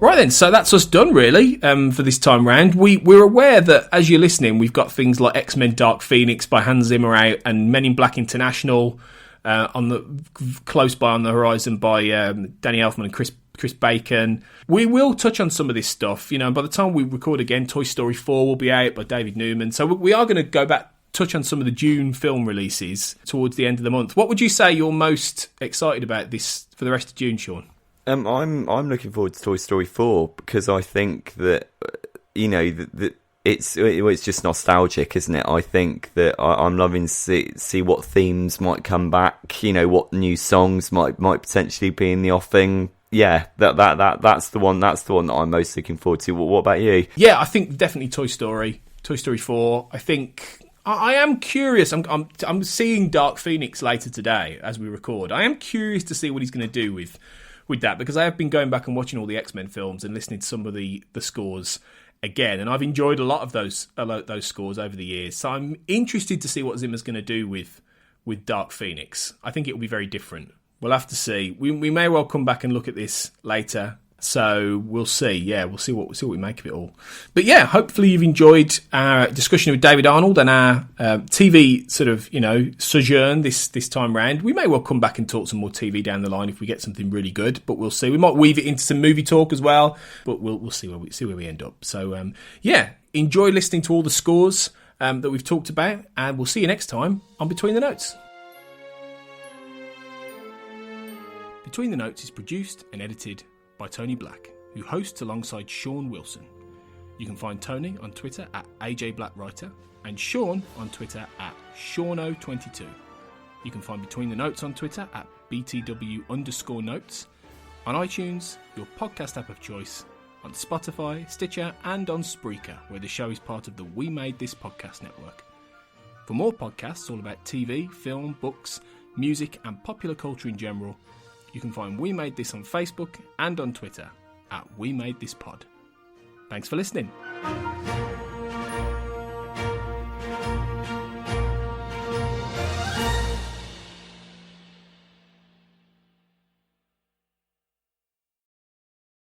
Right then, so that's us done really for this time round. We're aware that as you're listening, we've got things like X-Men Dark Phoenix by Hans Zimmer out and Men in Black International on the close by on the horizon by Danny Elfman and Chris Bacon. We will touch on some of this stuff. You know, by the time we record again, Toy Story 4 will be out by David Newman. So we are going to go back, touch on some of the June film releases towards the end of the month. What would you say you're most excited about this for the rest of June, Sean? I'm looking forward to Toy Story 4 because I think that that it's just nostalgic, isn't it? I think that I'm loving to see what themes might come back. You know, what new songs might potentially be in the offing. Yeah, that's the one. That's the one that I'm most looking forward to. What about you? Yeah, I think definitely Toy Story 4. I think I am curious. I'm seeing Dark Phoenix later today as we record. I am curious to see what he's going to do with that, because I have been going back and watching all the X-Men films and listening to some of the scores again, and I've enjoyed a lot of those scores over the years. So I'm interested to see what Zimmer's going to do with Dark Phoenix. I think it will be very different. We'll have to see. We may well come back and look at this later. So we'll see. Yeah, we'll see what we make of it all. But yeah, hopefully you've enjoyed our discussion with David Arnold and our TV sort of, sojourn this time round. We may well come back and talk some more TV down the line if we get something really good, but we'll see. We might weave it into some movie talk as well, but we'll see where we end up. So yeah, enjoy listening to all the scores that we've talked about, and we'll see you next time on Between the Notes. Between the Notes is produced and edited by Tony Black, who hosts alongside Sean Wilson. You can find Tony on Twitter at AJBlackWriter and Sean on Twitter at Seano22. You can find Between the Notes on Twitter at BTW_notes, on iTunes, your podcast app of choice, on Spotify, Stitcher and on Spreaker, where the show is part of the We Made This podcast network. For more podcasts all about TV, film, books, music and popular culture in general, you can find We Made This on Facebook and on Twitter at We Made This Pod. Thanks for listening.